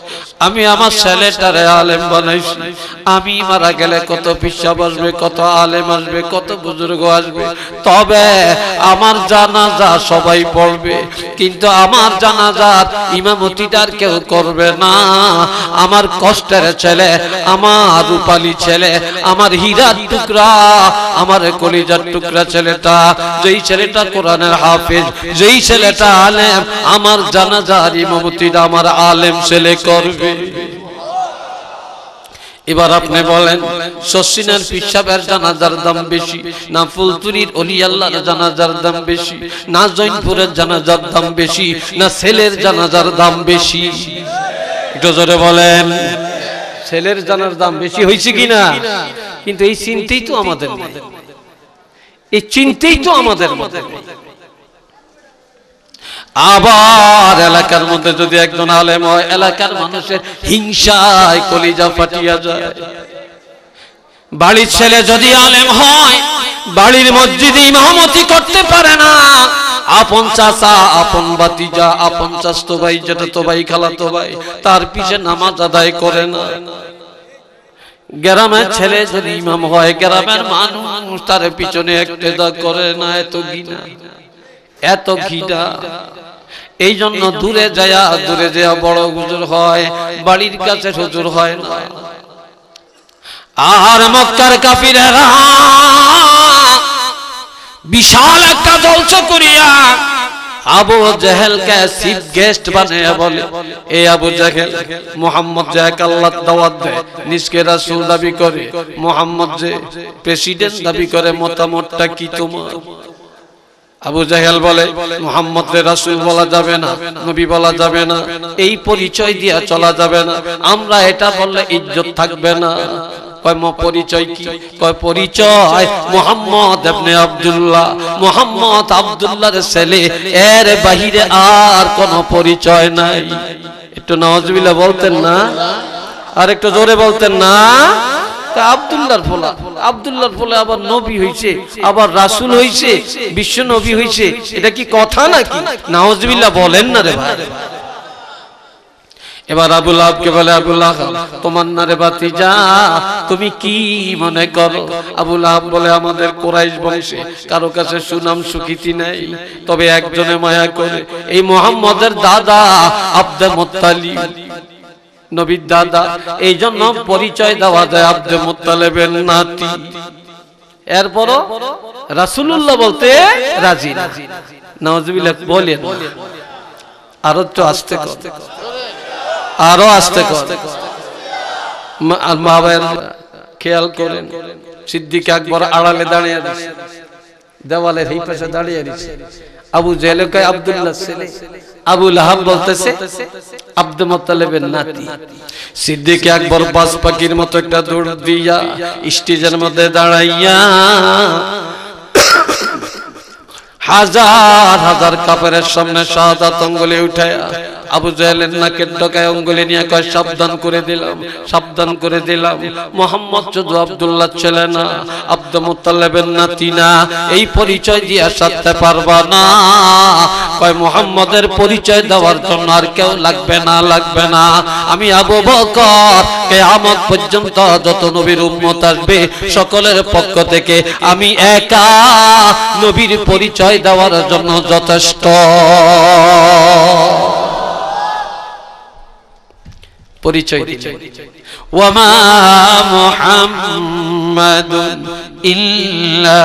আমি আমার ছেলেটারে আলেম বানাইছি। আমি মারা গেলে কত পিসাব আসবে, কত আলেম আসবে, কত বুজুর্গ আসবে, তবে আমার জানাজা সবাই পড়বে, কিন্তু আমার জানাজার ইমামতিটার কেউ করবে না। আমার কষ্টের ছেলে, আমার রূপালী ছেলে, আমার হীরার টুকরা, আমার কলিজার টুকরা ছেলেটা, যেই ছেলেটা কোরআনের হাফেজ, যেই ছেলেটা আলেম, আমার জানাজার ইমামতিটা আমার আলেম ছেলে করবে। এবার আপনি বলেন, শশিনার পিসাবের জানাজার দাম বেশি না ফুলতুরির ওলি আল্লাহর জানাজার দাম বেশি, না জৈনপুরের জানাজার দাম বেশি, না ছেলের জানাজার দাম বেশি? একটু জোরে বলেন। ছেলের জানার দাম বেশি হয়েছে কিনা? কিন্তু এই চিন্তাই তো আমাদের মধ্যে, এই চিন্তাই তো আমাদের মধ্যে। আবার এলাকার মধ্যে যদি একজন আলেম হয়, এলাকার মানুষের হিংসায় কলিজা ফাটিয়া যায়। বাড়ির ছেলে যদি আলেম হয়, বাড়ির মসজিদে ইমামতি করতে পারে না, আপন চাচা, আপন ভাতিজা, আপন চাচতো ভাই, জ্যাঠাতো ভাই, খালাতো ভাই, তার পিছে নামাজ আদায় করে না। গ্রামের ছেলে যদি ইমাম হয়, গ্রামের মানুষ তার পিছনে একটেদা করে না। এত ঘৃণা, এত ঘৃণা। এই জন্য দূরে যায় বড় হুজুর হয়, বাড়ির কাছে হুজুর হয় না। আর মক্কার কাফিরেরা বিশাল একটা জলসা করিয়া আবু জেহেলকে চিফ গেস্ট বানিয়ে বলে, এই আবু জেহেল, মুহাম্মদ যে এক আল্লাহর দাওয়াত দেয়, নিজকে রাসূল দাবি করে, মুহাম্মদ যে প্রেসিডেন্ট দাবি করে, মতামতটা কি তোমার? আবু জাহেল বলে, মুহাম্মদকে রাসূল বলা যাবে না, নবী বলা যাবে না, এই পরিচয় দিয়া চলা যাবে না, আমরা এটা বললে ইজ্জত থাকবে না। কয় পরিচয় কি? কয় পরিচয় মুহাম্মদ ইবনে আব্দুল্লাহ, মুহাম্মদ আব্দুল্লাহর ছেলে, এর বাহিরে আর কোনো পরিচয় নাই। একটু নাউজুবিল্লাহ বলতেন না? আর একটু জোরে বলতেন না? আব্দুল্লাহর ফলা, আব্দুল্লাহর ফলে আবার নবী হইছে, আবার রাসূল হইছে, বিশ্ব নবী হইছে, এটা কি কথা নাকি? নাউজুবিল্লাহ বলেন না রে ভাই। এবার আবু লাহাবকে বলে, আবু লাহাব, তোমার না রে ভাতিজা, তুমি কি মনে করো? আবু লাহাব বলে, আমাদের কুরাইশ বংশে কারো কাছে সুনাম সুখ্যাতি নাই, তবে একজনে মায়া করে, এই মুহাম্মদের দাদা আব্দুল মুত্তালিব, নবীর দাদা, এই জন্য পরিচয় দেওয়া যায় আব্দুল মুত্তালিবের নাতি। এরপরও রাসূলুল্লাহ বলতে রাজি না। নাউজুবিল্লাহ বলেন, আরো একটু আস্তে কর, আরো আস্তে কর। মা ভাইয়ের খেয়াল করেন, সিদ্দিক আকবর আড়ালে দাঁড়িয়ে আছে, দেওয়ালের এই পাশে দাঁড়িয়ে আছে। আবু জেহেল কয় আব্দুল্লাহ ছেলে, আবু লাহাব বলতেছে আব্দুল মুত্তালিবের নাতি। সিদ্দিক আকবর বাজ পাখির মতো একটা দৌড় দিয়া স্টেজের মধ্যে দাঁড়াইয়া হাজার হাজার কাফেরের সামনে শাহাদাত আঙ্গুলি উঠায়া আবু জাহেলের নাকের ডগায় আঙ্গুলি নিয়ে কয় সাবধান করে দিলাম, সাবধান করে দিলাম, মুহাম্মদ শুধু আব্দুল্লাহ ছেলে না, আব্দুল মুত্তালিবের নাতি না, এই পরিচয় দিয়ে সাথে পারবা না। কয় মুহাম্মদের পরিচয় দেওয়ার জন্য আর কেউ লাগবে না, লাগবে না। আমি আবু বকর কিয়ামত পর্যন্ত যত নবীর উম্মত আসবে সকলের পক্ষ থেকে আমি একা নবীর পরিচয় দেওয়ার জন্য যথেষ্ট। পরিচয় দিলেন, ওয়ামা মুহাম্মাদুন ইল্লা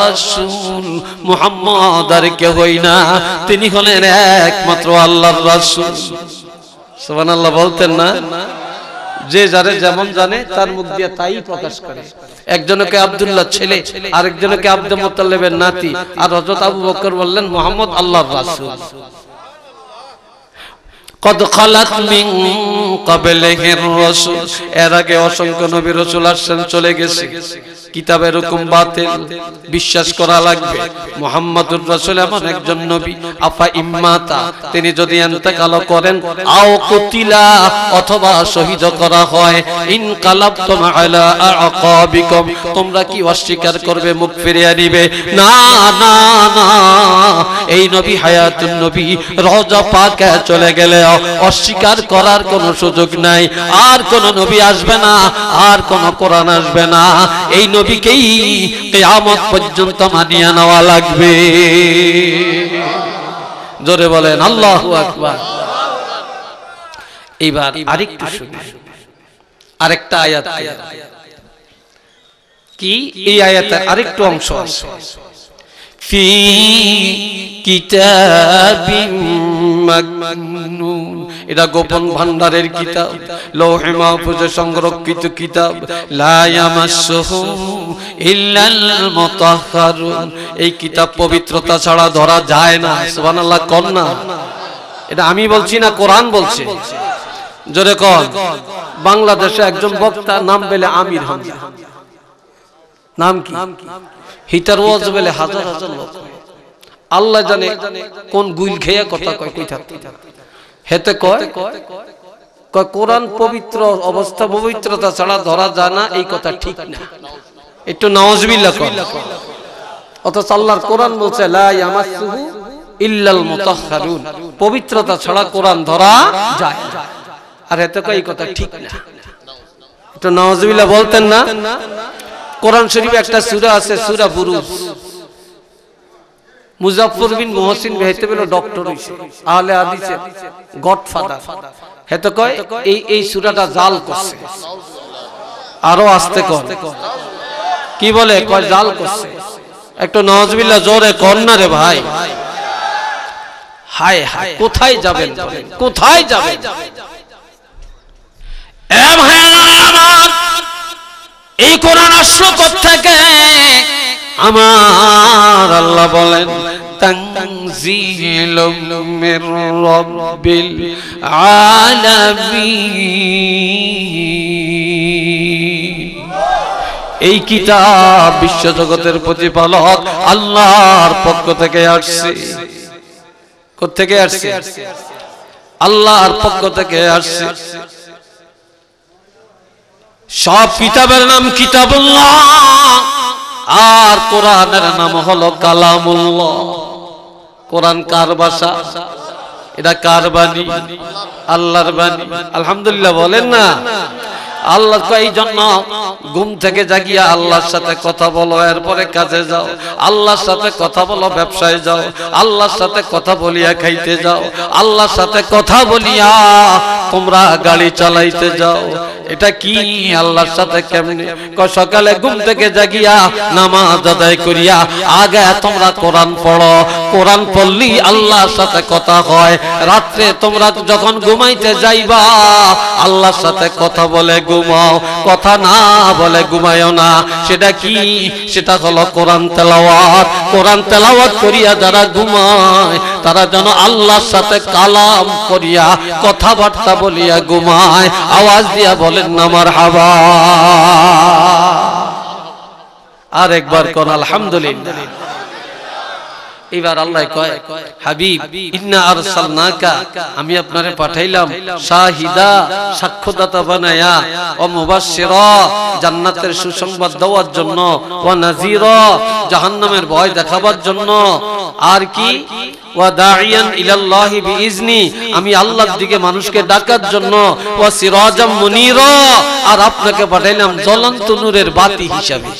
রাসূল, মুহাম্মদ আর কেউই না, তিনি হলেন একমাত্র আল্লাহর রাসূল। সুবহানাল্লাহ বলতেন না? যে যারে যেমন জানে তার মুখ দিয়ে তাই প্রকাশ করে। একজনকে আব্দুল্লাহ ছেলে, আরেকজনকে আব্দুল মুত্তালিবের নাতি, আর হযরত আবু বকর বললেন মুহাম্মদ আল্লাহর রাসূল। কদ খালাত মিন ক্বাবলিহির রাসূল, এর আগে অসংখ্য নবী রাসূল আসছেন, চলে গেছে। কিতাবের হুকুম বাতিল, বিশ্বাস করা লাগবে। মুহাম্মাদুর রাসূল এমন একজন নবী, আফা ইম্মাতা, তিনি যদি ইন্তেকাল করেন, আও কুতিলা, অথবা শহীদ করা হয়, ইনকালাবতুম আলা আকাবিকুম, তোমরা কি অস্বীকার করবে, মুখ ফিরিয়ে নিবে? না না না, এই নবী হায়াতুন নবী, রওজা পাকে চলে গেলে অস্বীকার করার কোনো সুযোগ নাই। আর কোন নবী আসবে না, আর কোন কোরআন আসবে না, এই নবীকেই কিয়ামত পর্যন্ত মানিয়ে নেওয়া লাগবে। জোরে বলেন আল্লাহু আকবার। এইবার আরেকটু শুনি, আরেকটা আয়াত কি, এই আয়াতের আরেকটু অংশ আছে। ফি কিতাবিম মাকনুন, এটা গোপন ভান্ডারের কিতাব, লৌহে মাহফুজে সংরক্ষিত কিতাব, লা ইয়ামাসসুহু ইল্লাল মুতাহহারুন, এই কিতাব পবিত্রতা ছাড়া ধরা যায় না। সুবহানাল্লাহ কোন না? এটা আমি বলছি না, কোরআন বলছে। জোরে কোন? বাংলাদেশে একজন বক্তা নাম পেলে আমির হামজা, নাম কি? হিটার ওয়াজ বলে হাজার হাজার লোক, আল্লাহ জানে কোন গুইল খেয়ে কথা কয়, কই থাকতে হেতে কয় কোরআন পবিত্র অবস্থা, পবিত্রতা ছাড়া ধরা যায় না, এই কথা ঠিক না। একটু নাউজুবিল্লাহ কর। অথচ আল্লাহর কোরআন বলছে লা ইয়ামাসসুহু ইল্লাল মুতাহহারুন, পবিত্রতা ছাড়া কোরআন ধরা যায়, আর হেতে কয় এই কথা ঠিক না। একটু নাউজুবিল্লাহ বলতেন না? কোরআন শরীফে একটা সূরা আছে, সূরা বুরুজ। মুজাফফর বিন মুহসিন হেতে বলে ডক্টর হইছে, আহলে হাদিসের গডফাদার। হেতে কয় এই সূরাটা জাল করছে। আরো আস্তে কর, কি বলে? কয় জাল করছে। একটু নাউজুবিল্লাহ জোরে কর না রে ভাই। হায় হায়, কোথায় যাবেন, কোথায় যাবেন? এ ভাইরা আমার, এই কোরআন আসলো কোত্থেকে? আমার আল্লাহ বলেন তানজিলুম মির রাব্বিল আলামিন, এই কিতাব বিশ্বজগতের প্রতিপালক আল্লাহর পক্ষ থেকে আসছে। কোত্থেকে আসছে? আল্লাহর পক্ষ থেকে আসছে। সব কিতাবের নাম কিতাবুল্লাহ, আর কোরআনের নাম হলো কালামুল্লাহ। কোরআন কার ভাষা? এটা কার বাণী? আল্লাহর বাণী। আলহামদুলিল্লাহ বলেন না? আল্লাহ এই জন্য ঘুম থেকে জাগিয়া আল্লাহর সাথে কথা বলো, এরপরে কাজে যাও। আল্লাহর সাথে কথা বলো, ব্যবসায় যাও। আল্লাহর সাথে কথা বলিয়া খাইতে যাও। আল্লাহর সাথে কথা বলিয়া তোমরা গাড়ি চালাইতে যাও। এটা কি আল্লাহর সাথে কেমনে? সকালে ঘুম থেকে জাগিয়া নামাজ আদায় করিয়া আগে তোমরা কোরআন পড়ো। কোরআন পড়লি আল্লাহর সাথে কথা হয়। রাত্রে তোমরা যখন ঘুমাইতে যাইবা আল্লাহর সাথে কথা বলে ঘুমাও, কথা না বলে ঘুমায়ও না। সেটা কি? সেটা হলো কোরআন তেলাওয়াত। কোরআন তেলাওয়াত করিয়া যারা ঘুমায় তারা যেন আল্লাহর সাথে কালাম করিয়া কথাবার্তা বলিয়া ঘুমায়। আওয়াজ দিয়া বলেন না মারহাবা। আর একবার কোন আলহামদুলিল্লাহ। এবার আল্লাহ কয় হাবিব ইন্না আরসালনাকা আমি আপনারে পাঠাইলাম শাহিদা সাক্ষ্যদাতা বানায়া ও মুবাশশিরা জান্নাতের সুসংবাদ দেওয়ার জন্য ওয়া নাযীরা জাহান্নামের ভয় দেখাবার জন্য আর কি ওয়া দাইয়ান ইলাল্লাহি বিইজনি আমি আল্লাহর দিকে মানুষকে ডাকার জন্য ওয়া সিরাজাম মুনীরা আর আপনাকে পাঠাইলাম জ্বলন্ত নূরের বাতি হিসাবে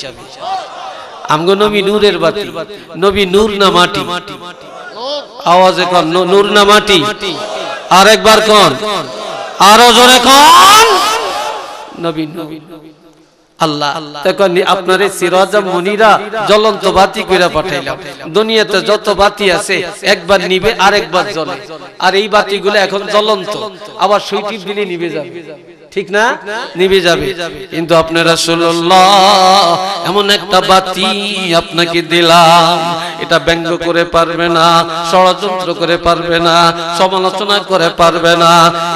আমগো নবী নূরের বাতি নবী নূর না মাটি আওয়াজে কোন নূর না মাটি আরেকবার কোন আরো জোরে কোন নবী নবী আল্লাহ তখন আপনারে সিরাজাম মুনীরা জ্বলন্ত বাতি কইরা পাঠাইলাম দুনিয়াতে যত বাতি আছে একবার নিবে আরেকবার জ্বলে আর এই বাতিগুলো এখন জ্বলন্ত আবার সুই টিপ দিলে নিভে যাবে ঠিক না নিভে যাবে কিন্তু আপনি রাসূলুল্লাহ এমন একটা বাতি আপনাকে দিলাম এটা ব্যঙ্গ করে পারবে না ষড়যন্ত্র করে পারবে না সমালোচনা করে পারবে না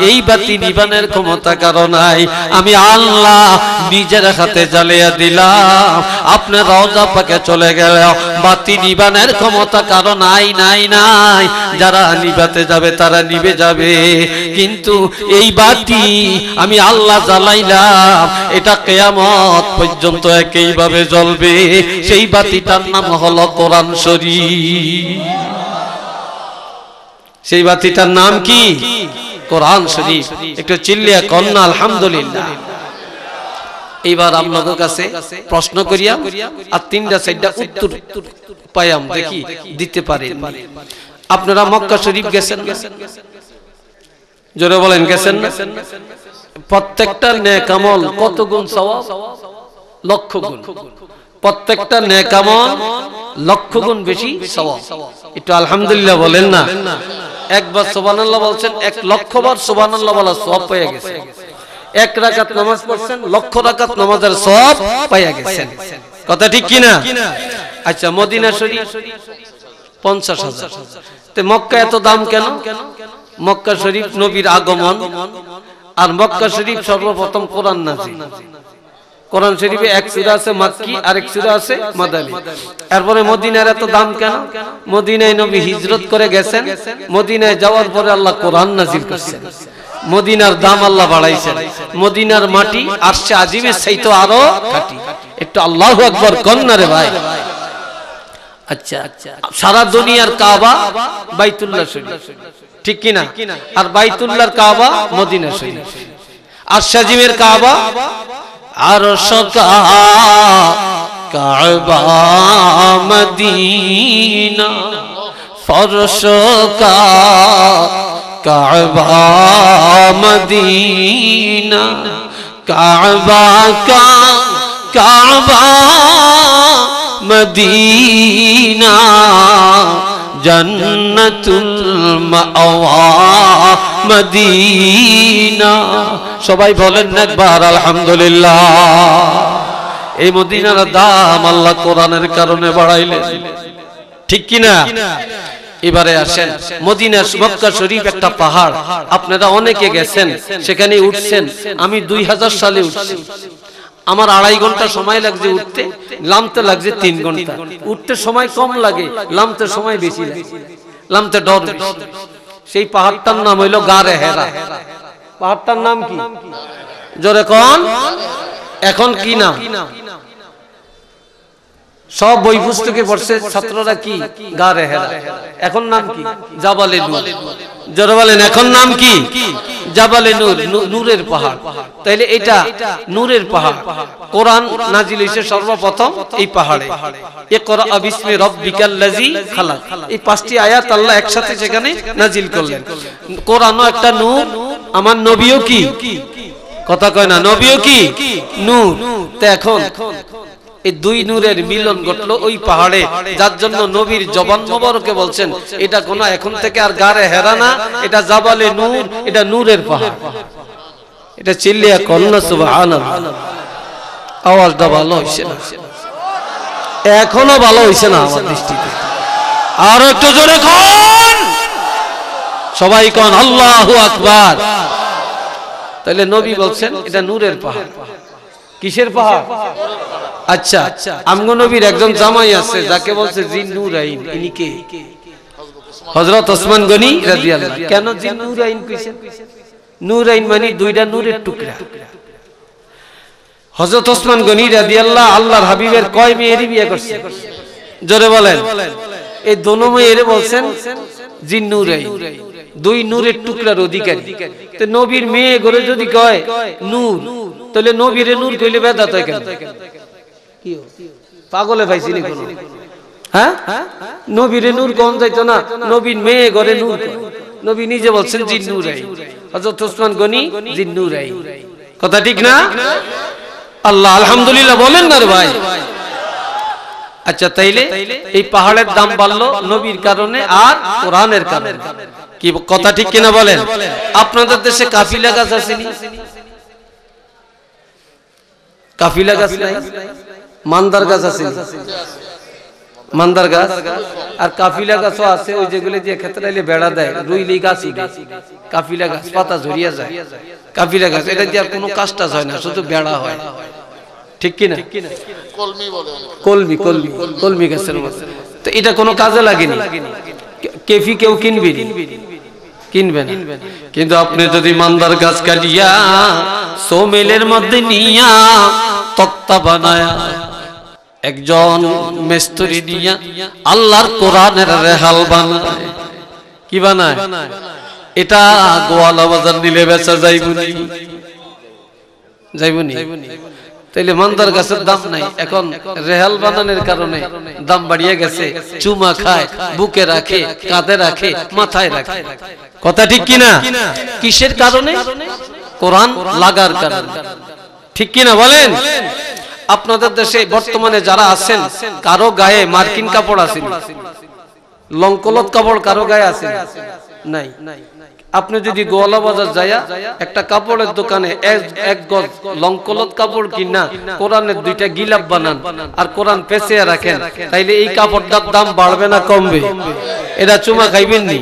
এই বাতি নিবানের ক্ষমতা কারো নাই আমি আল্লাহ নিজের হাতে জ্বালিয়ে দিলাম আপনার রওজা পাকে চলে গেল বাতি নিবানের ক্ষমতা কারো নাই নাই নাই যারা নিভাতে যাবে তারা নিভে যাবে কিন্তু এই বাতি আমি আল্লাহ জ্বালাইলাম এটা কিয়ামত পর্যন্ত একইভাবে জ্বলবে সেই বাতিটার নাম হলো কোরআন শরীফ সেই বাতিটার নাম কি কোরআন শরীফ একটু চিল্লিয়া কন্না আলহামদুলিল্লাহ এইবার আপনাদের কাছে প্রশ্ন করিয়া আর তিনটা চারটা উত্তর পাইয়াম দেখি দিতে পারেন আপনারা মক্কা শরীফ গেছেন জোরে বলেন গেছেন না প্রত্যেকটা নেক আমল কত গুণ সওয়াব লক্ষ গুণ প্রত্যেকটা নেক আমল লক্ষ গুণ বেশি সওয়াব একটু আলহামদুলিল্লাহ বলেন না একবার সুবহানাল্লাহ বলছেন 1 লক্ষ বার সুবহানাল্লাহ বলা সওয়াব পেয়ে গেছে এক রাকাত নামাজ পড়ছেন লক্ষ রাকাত নামাজের সওয়াব পেয়ে গেছেন কথা ঠিক কি না আচ্ছা মদিনা শরীফ ৫০,০০০ তে মক্কা এত দাম কেন মক্কা শরীফ নবীর আগমন আর মক্কা শরীফ সর্বপ্রথম কোরআন নাযিল কোরআন শরীফে এক সূরা আছে মাক্কি আর এক সূরা আছে মাদানী এরপরে মদিনার এত দাম কেন মদিনায় নবী হিজরত করে গেছেন মদিনায় যাওয়ার পরে আল্লাহ কোরআন নাযিল করেছেন মদিনার দাম আল্লাহ বাড়াইছেন মদিনার মাটি আরশে আজিমের চাইতে আরো খাঁটি একটু আল্লাহু আকবার কন্না রে ভাই আচ্ছা সারা দুনিয়ার কাবা বাইতুল্লাহ শরীফ ঠিক কি না আর বাইতুল্লাহর কাবা মদিনা শরীফ আরশে আজিমের কাবা আরশ কাবা মদিনা ফরশ কাবা মদিনা কাবা কাবা মদিনা জান্নাতুল মাওয়া মদিনা সবাই বলেন একবার আলহামদুলিল্লাহ এই মদিনার দাম আল্লাহ কোরআনের কারণে বাড়াইলেন ঠিক কি না এবারে আসেন মদিনা মক্কা শরীফ একটা পাহাড় আপনারা অনেকে গেছেন সেখানে উঠছেন আমি 2000 সালে উঠছি আমার 2.5 ঘন্টা সময় লাগছে উঠতে নামতে লাগছে 3 ঘন্টা উঠতে সময় কম লাগে নামতে সময় বেশি লাগে নামতে ডর বেশি সেই পাহাড়টার নাম হইল গারে হেরা পাহাড়টার নাম কি জোরে কোন এখন কি নাম সব বই পুস্তকে পড়ছে ছাত্ররা কি গারে হেরা এখন নাম কি জাবালে নূর জোরে বলেন এখন নাম কি জাবালে নূর নূরের পাহাড় তাইলে এটা নূরের পাহাড় কোরআন নাজিল হইছে সর্বপ্রথম এই পাহাড়ে ইকরা বিসমি রাব্বিকাল্লাযী খালাক এই 5টি আয়াত আল্লাহ একসাথে সেখানে নাজিল করলেন কোরআনও একটা নূর আমার নবীও কি কথা কয় না নবীও কি নূর তে এখন এই দুই নূরের মিলন ঘটলো ওই পাহাড়ে যার জন্য নবীর জবান মোবারকে বলছেন এটা কোন এখন থেকে আর গারে হেরা না এটা জাবালে নূর এটা নূরের পাহাড় এটা চিল্লিয়া কন্না সুবহানাল্লাহ আওয়াজটা ভালো হইছে না এখনো ভালো হইছে না আমার দৃষ্টিতে আর একটু জোরে কোন সবাই কোন আল্লাহু আকবার তাহলে নবী বলছেন এটা নূরের পাহাড় কিসের পাহাড় আচ্ছা, আমগো নবীর একজন জামাই আছে যাকে বলছে জিন্নুরাইন, ইনি কে? হযরত ওসমান গনি রাদিয়াল্লাহু। কেন জিন্নুরাইন কইছেন? নূরাইন মানে দুইটা নূরের টুকরা। হযরত ওসমান গনি রাদিয়াল্লাহু আল্লাহর হাবিবের কয় মেয়ের বিয়ে করছে? জোরে বলেন। এই দোনো মেয়েরে বলছেন জিন্নুরাইন, দুই নূরের টুকরার অধিকারী। তো নবীর মেয়ে ঘরে যদি কয় নূর, তাহলে নবীরে নূর কইলে বেদাত হয় কেন? কি পাগলে পাইছি নি কোন? হ্যাঁ, নবীরে নূর কোন যাইতো না, নবীর মেয়ে ঘরে নূর। নবী নিজে বলছেন জিন্নুরাইন, হযরত ওসমান গনি জিন্নুরাইন। কথা ঠিক না? আল্লাহ আলহামদুলিল্লাহ বলেন না রে ভাই। আচ্ছা, তাইলে এই পাহাড়ের দাম বাড়লো নবীর কারণে আর কোরআনের কারণে। কি কথা ঠিক কিনা বলেন? আপনাদের দেশে কাফিলা গাছ আছে নি? কাফিলা গাছ নাই? মান্দার গাছ আছে? মান্দার গাছ আর কাফিলা গাছও আছে, ওই যেগুলো যে ক্ষেত্রে বেড়া দেয়, রুইলি গাছ, কাফিলা গাছ পাতা ঝরিয়া যায়। কাফিলা গাছ এটা দিয়ে আর কোনো কাজটা হয় না, শুধু বেড়া হয়। ঠিক কিনা? কলমি বলে, কলমি, কলমি, কলমি গাছের মধ্যে। তো এটা কোনো কাজে লাগেনি। কেফি কেউ কিনবে, কিনবে না। কিন্তু আপনি যদি মান্দার গাছ কাটিয়া সোমেলের মধ্যে নিয়া তক্তা বানায়া একজন মিস্ত্রি দিয়া আল্লাহর কোরআনের রেহাল বানায়, কি বানায়? এটা গোয়ালা বাজার নিলে বেচা যাইবনি, যাইবনি। তাইলে মান্দার গাছের দাম নাই, এখন রেহাল বানানোর কারণে দাম বাড়িয়ে গেছে। চুমা খায়, বুকে রাখে, কাঁধে রাখে, মাথায় রাখে। কথা ঠিক কিনা? কিসের কারণে? কোরআন লাগার কারণে। ঠিক কিনা বলেন? আপনাদের দেশে বর্তমানে যারা আছেন, কারো গায়ে মার্কিন কাপড় আছে? লংকলত কাপড় কারো গায়ে আছে? নাই। আপনি যদি গোয়ালা বাজার যায়া একটা কাপড়ের দোকানে এক গজ লংকলত কাপড় কিনা কোরআনের দুইটা গিলাপ বানান আর কোরআন পেঁচিয়ে রাখেন, তাইলে এই কাপড়টার দাম বাড়বে না কমবে? এটা চুমা খাইবেন নি,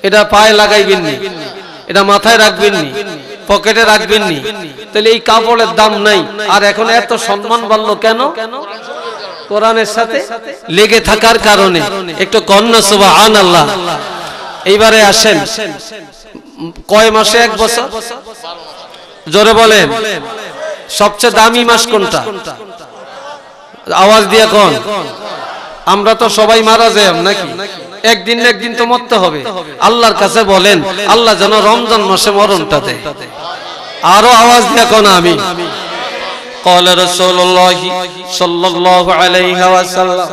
এটা পায়ে লাগাইবেন নি, এটা মাথায় রাখবেন নি, পকেটে রাখবেন নি, তাহলে এই কাপড়ের দাম নাই। আর এখন এত সম্মান বাড়লো কেন? কোরআনের সাথে লেগে থাকার কারণে। একটু কন্যা সুবহানাল্লাহ। এইবারে আসেন, কয় মাসে এক বছর? জোরে বলেন। সবচেয়ে দামি মাস কোনটা? আওয়াজ দিয়ে কোন? আমরা তো সবাই মারা যাই নাকি? একদিন না একদিন তো মরতে হবে। আল্লাহর কাছে বলেন আল্লাহ যেন রমজান মাসে মরণটা দেয়। আরো আওয়াজ দিয়ে কোন? আমি قال رسول الله صلى الله عليه وسلم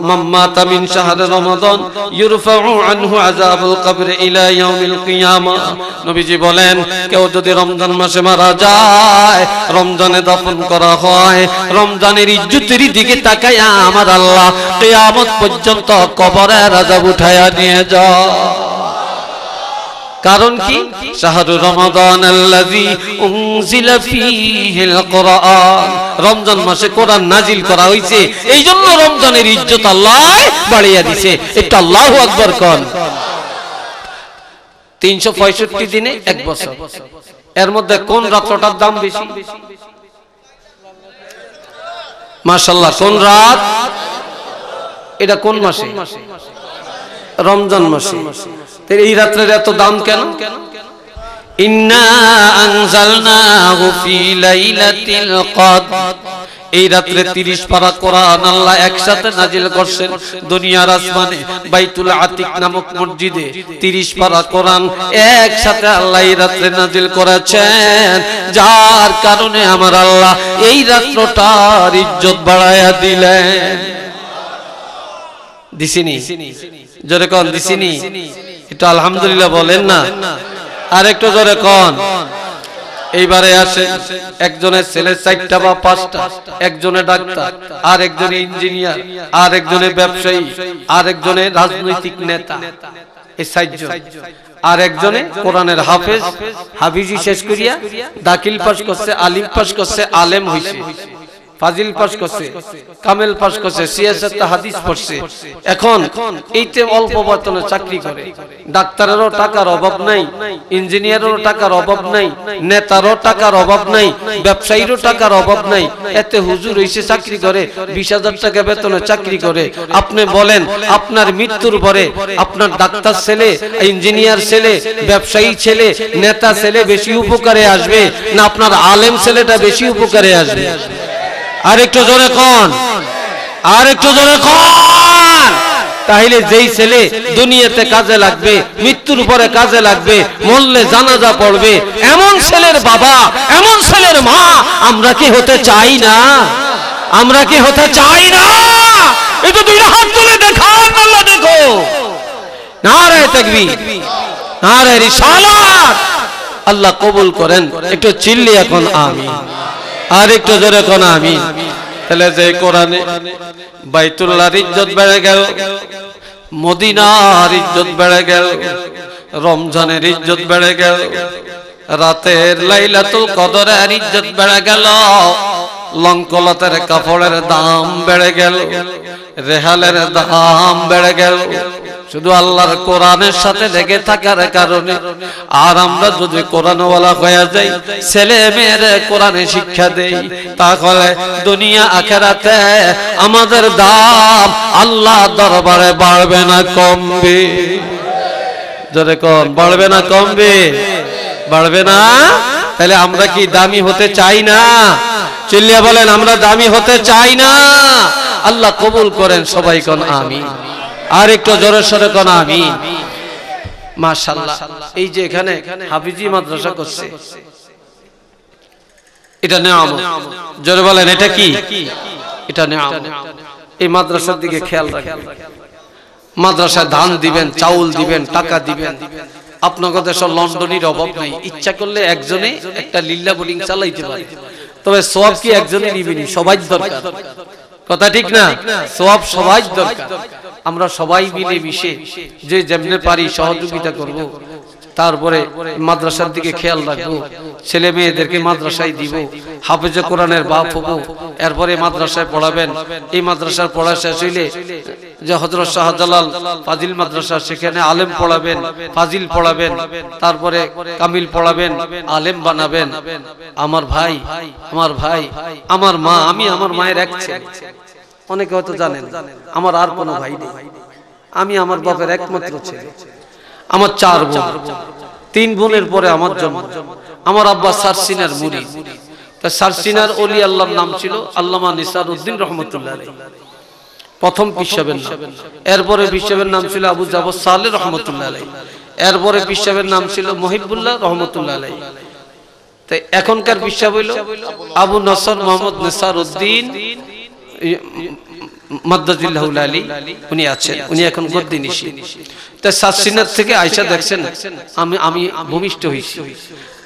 من مات من شهر رمضان يرفع عنه عذاب القبر الى يوم القيامه। নবীজি বলেন, কেউ যদি রমজান মাসে মারা যায়, রমজানে দাফন করা হয়, রমজানের ইজ্জতের দিকে তাকায়া আমার আল্লাহ কিয়ামত পর্যন্ত কবরের আযাব উঠায়া নিয়ে যায়। কারণ কি? শাহরু রমাদান আল্লাযী উনজিলা ফীহিল কুরআন, রমজান মাসে কোরআন নাজিল করা হয়েছে, এই জন্য রমজানের ইজ্জত আল্লাহ বাড়িয়ে দিয়েছে। একটু আল্লাহু আকবার কোন। 365 দিনে এক বছর, এর মধ্যে কোন রাতটার দাম বেশি? মাশাআল্লাহ। কোন রাত? এটা কোন মাসে? রমজান মাসে। এই রাত্রের এত দাম কেন? ইন্না আনজালনাহু ফি লাইলাতিল কদর, এই রাত্রে 30 পারা কোরআন আল্লাহ একসাথে নাজিল করছেন দুনিয়ার আসমানে বাইতুল আতিক নামক মসজিদে। 30 পারা কোরআন একসাথে আল্লাহ এই রাত্রে নাজিল করেছেন, যার কারণে আমার আল্লাহ এই রাত্রটার ইজ্জত বাড়ায়া দিলেন। দিছিনি? জোরে কোন দিছিনি? এটা আলহামদুলিল্লাহ বলেন না, আর একটু জোরে কোন। এইবারে আসে, একজনের ছেলে 4টা বা 5টা, একজনে ডাক্তার, আর একজনে ইঞ্জিনিয়ার, আর একজনে ব্যবসায়ী, আর একজনে রাজনৈতিক নেতা, এই 4 জন। আর একজনে কোরআনের হাফেজ, হাফিজি শেষ করিয়া দাখিল পাস করছে, আলিম পাস করছে, আলেম হইছে। ফাজিল পাস করছে, কামেল পাস করছে, সিয়াসত হাদিস পড়ছে, এখন এইতে অল্প বেতনে চাকরি করে। ডাক্তারেরও টাকার অভাব নাই, ইঞ্জিনিয়ারেরও টাকার অভাব নাই, নেতারও টাকার অভাব নাই, ব্যবসায়ীরও টাকার অভাব নাই, এতে হুজুর হইছে চাকরি করে, 20,000 টাকা বেতনে চাকরি করে। আপনি বলেন আপনার মৃত্যুর পরে আপনার ডাক্তার ছেলে, ইঞ্জিনিয়ার ছেলে, ব্যবসায়ী ছেলে, নেতা ছেলে বেশি উপকারে আসবে না আপনার আলেম ছেলেটা বেশি উপকারে আসবে? আর একটু জোরে কোন, আর একটু জোরে কোন। তাহলে যেই ছেলে দুনিয়াতে কাজে লাগবে, মৃত্যুর পরে কাজে লাগবে, মরলে জানাজা পড়বে, এমন ছেলের বাবা, এমন ছেলের মা আমরা কি হতে চাই না? আমরা কি হতে চাই না? এটা দুই হাত তুলে দেখান, আল্লাহ দেখো। নারায়ে তাকবীর, নারায়ে রিসালাত। আল্লাহ কবুল করেন। একটু চিল্লি এখন আমিন, আর একটু জোরে কোন আমিন। তাহলে যে কোরআনে বাইতুল্লাহর ইজ্জত বেড়ে গেল, মদিনার ইজ্জত বেড়ে গেল, রমজানের ইজ্জত বেড়ে গেল, রাতের লাইলাতুল কদরের ইজ্জত বেড়ে গেল, লঙ্কলতের কাপড়ের দাম বেড়ে গেল, রেহালের দাম বেড়ে গেল, শুধু আল্লাহর কোরআনের সাথে লেগে থাকার কারণে। আর আমরা যদি কোরআনওয়ালা হয়ে যাই, ছেলে মেয়ের কোরআনে শিক্ষা দেই, তাহলে দুনিয়া আখিরাতে আমাদের দাম আল্লাহ দরবারে বাড়বে না কমবে? জোরে কোন, বাড়বে না কমবে? বাড়বে না? তাহলে আমরা কি দামি হতে চাই না? চিল্লিয়া বলেন আমরা দামি হতে চাই না? আল্লাহ কবুল করেন, সবাই কোন আমিন, আর একটু জোরে সরে কোন আমিন। মাশাআল্লাহ। এই যে এখানে হাফিজি মাদ্রাসা করছে, এটা নেয়ামত। জোরে বলেন এটা কি? এটা নেয়ামত। এই মাদ্রাসার দিকে খেয়াল রাখবেন। মাদ্রাসায় ধান দিবেন, চাউল দিবেন, টাকা দিবেন। আপনাদের দেশে লন্ডনের অভাব নাই, ইচ্ছা করলে একজনে একটা লিল্লা বোর্ডিং চালাইতে পারে। তবে সওয়াব কি একজনে নিবেনি? সবাই দরকার, কথা ঠিক না? সওয়াব সবাই দরকার। আমরা সবাই মিলে মিশে যে যেমনে পারি সহযোগিতা করব। তারপরে মাদ্রাসার দিকে খেয়াল রাখবো, ছেলে মেয়েদেরকে মাদ্রাসায় দিব, হাফেজে কোরআনের বাপ হব, এরপরে মাদ্রাসায় পড়াবেন। এই মাদ্রাসার পড়া শেষ হইলে যে হযরত শাহজালাল ফাজিল মাদ্রাসা, সেখানে আলেম পড়াবেন, ফাজিল পড়াবেন, তারপরে কামিল পড়াবেন, আলেম বানাবেন। আমার ভাই, আমার ভাই, আমার মা, আমি আমার মায়ের এক ছেলে। অনেকে হয়তো জানেন আমার আর কোনো ভাই নেই, আমি আমার বাপের একমাত্র ছেলে। আমার 4 বোন, 3 বোনের পরে আমার জন্ম। আমার আব্বা সারসিনার মুরিদ। তা সারসিনার ওলি আল্লাহর নাম ছিল আল্লামা নিসারউদ্দিন রহমাতুল্লাহ আলাইহি, প্রথম পীর সাহেবের নাম। এরপরে পীর সাহেবের নাম ছিল আবু জাফর সালেহ রহমাতুল্লাহ আলাইহি। এরপরে পীর সাহেবের নাম ছিল মুহিবুল্লাহ রহমাতুল্লাহ আলাইহি। তাই এখনকার পীর সাহেব হইল আবু নসর মোহাম্মদ নিসারউদ্দিন মাদ্দাজিল্লাহুল আলী, উনি আছেন, উনি এখন গদ্দিনিশি। তাই সারসিনার থেকে আয়েশা দেখছেন আমি ভূমিষ্ঠ হইছি,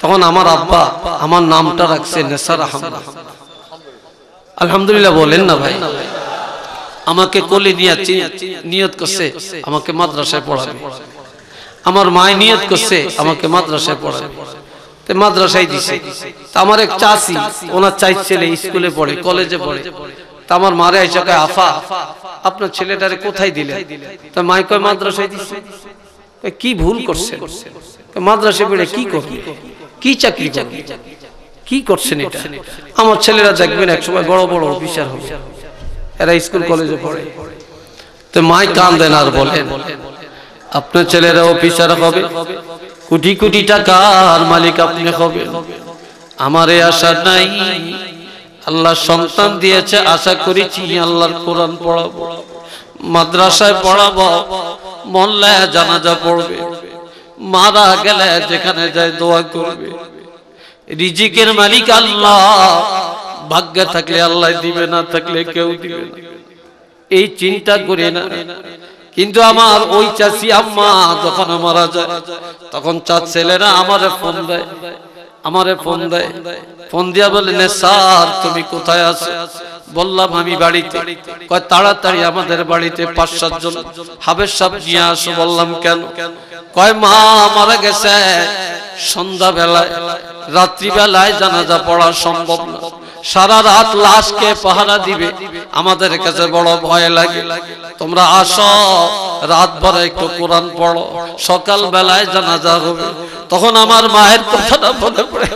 তখন আমার আব্বা আমার নামটা রাখছে নেসার আহমদ। আলহামদুলিল্লাহ বলেন না ভাই? আমাকে কোলে নিয়ে নিয়ত করছে আমাকে মাদ্রাসায় পড়াবে। আমার মা নিয়ত করছে আমাকে মাদ্রাসায় পড়াবে। তাই মাদ্রাসায় দিছে। তা আমার এক চাচি, ওনার 4 ছেলে স্কুলে পড়ে, কলেজে পড়ে। তা আমার মারে আইসা কয়, আফা আপনার ছেলেটারে কোথায় দিলেন? তা মাই কয় মাদ্রাসায় দিছে। কি ভুল করছেন? মাদ্রাসায় পড়ে কি করবে, কি চাকরি করবে, কি করছেন এটা? আমার ছেলেরা দেখবেন একসময় বড় বড় অফিসার হবে, এরা স্কুল কলেজে পড়ে। তো মাই কাঁদেন আর বলেন, আপনার ছেলেরা অফিসার হবে, কোটি কোটি টাকার মালিক আপনি হবেন, আমার এই আশা নাই। আল্লাহ সন্তান দিয়েছে, আশা করেছি আল্লাহর কোরআন পড়াবো, মাদ্রাসায় পড়াবো, মরলে জানাজা পড়বে, মারা গেলে যেখানে যায় দোয়া করবে। রিজিকের মালিক আল্লাহ, ভাগ্যে থাকলে আল্লাহ দিবে, না থাকলে কেউ দিবে না, এই চিন্তা করে না। কিন্তু আমার ওই চাচি আম্মা যখন মারা যায়, তখন 4 ছেলেরা আমারে ফোন দেয়, ফোন দিয়া বলে, নেসার তুমি কোথায় আছো? বললাম আমি বাড়িতে। কয় তাড়াতাড়ি আমাদের বাড়িতে 5-7 জন হাবের সাহেব নিয়ে আসো। বললাম কেন? কয় মা মারা গেছে, সন্ধ্যা বেলায়, রাত্রি বেলায় জানাজা পড়া সম্ভব না, সারা রাত লাশকে পাহারা দিবে, আমাদের কাছে বড় ভয় লাগে। তোমরা আসো, রাত ভর একটু কোরআন পড়ো, সকাল বেলায় জানাজা হবে। তখন আমার মায়ের কথাটা মনে পড়ে,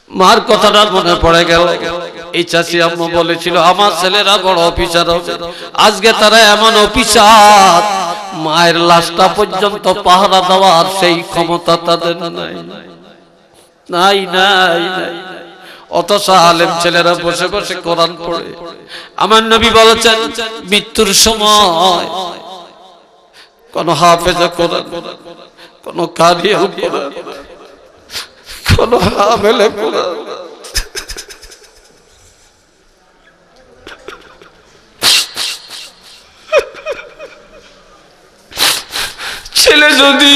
মার কথাটা মনে পড়ে গেল। এই চাচি আম্মু বলেছিল আমার ছেলেরা বড় অফিসার হবে, আজকে তারা এমন অফিসার মায়ের লাশটা পর্যন্ত পাহারা দেওয়ার সেই ক্ষমতা তাদের নাই নাই নাই নাই। অথচ আলেম ছেলেরা বসে বসে কোরআন পড়ে। আমার নবী বলেছেন মৃত্যুর সময় কোন হাফেজ কোরআন, কোন কারিয়াল কোরআন, কোন হামেলে কোরআন ছেলে যদি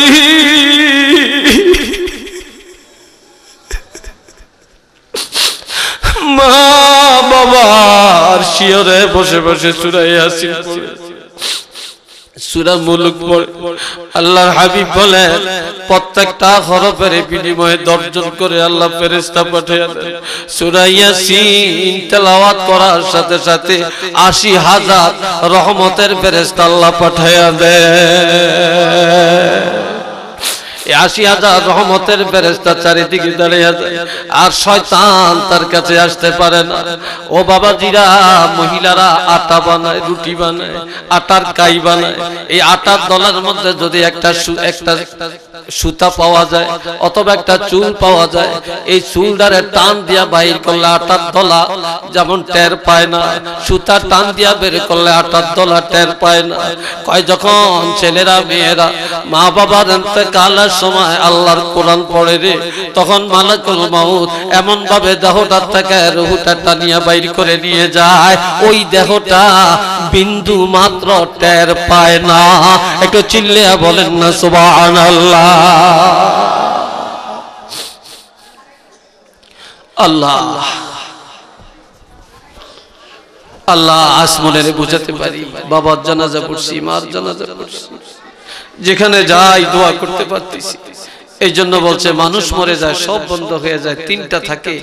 মা বাবার শিয়রে বসে বসে সূরা ইয়াসিন পড়ে, সূরা মুলক পড়ে, আল্লাহর হাবিব বলেন প্রত্যেকটা হরফের বিনিময়ে 10 জন করে আল্লাহ ফেরেশতা পাঠিয়ে দেন। সূরা ইয়াসিন তেলাওয়াত করার সাথে সাথে 80,000 রহমতের ফেরেশতা আল্লাহ পাঠিয়ে দেন। 80,000 রহমতের ফেরেশতা চারিদিকে দাঁড়িয়ে যায়, আর শয়তান তার কাছে আসতে পারে না। ও বাবাজিরা, মহিলারা আটা বানায়, রুটি বানায়, আটার কাই বানায়। এই আটার দলার মধ্যে যদি একটা সুতা পাওয়া যায় অথবা একটা চুল পাওয়া যায়, এই চুলটারে টান দিয়া বাইর করলে আটার দলা যেমন টের পায় না, সুতা টান দিয়া বের করলে আটার দলা টের পায় না। কয় যখন ছেলেরা মেয়েরা মা বাবার ইন্তেকালের সময় আল্লাহর কোরআন পড়ে রে, তখন মালাকুল মাউত এমন ভাবে দেহটা থেকে রূহটা টানিয়া বাইর করে নিয়ে যায়, ওই দেহটা বিন্দু মাত্র টের পায় না। একটু চিল্লিয়া বলেন না সুবহানাল্লাহ। আল্লাহ আল্লাহ আসমনের বুঝাতে পারি। বাবার জানাজা পড়ছি, মার জানাজা পড়ছি, যেখানে যাই দোয়া করতে পারতেছি। এই জন্য বলছে মানুষ মরে যায় সব বন্ধ হয়ে যায়, 3টা থাকে,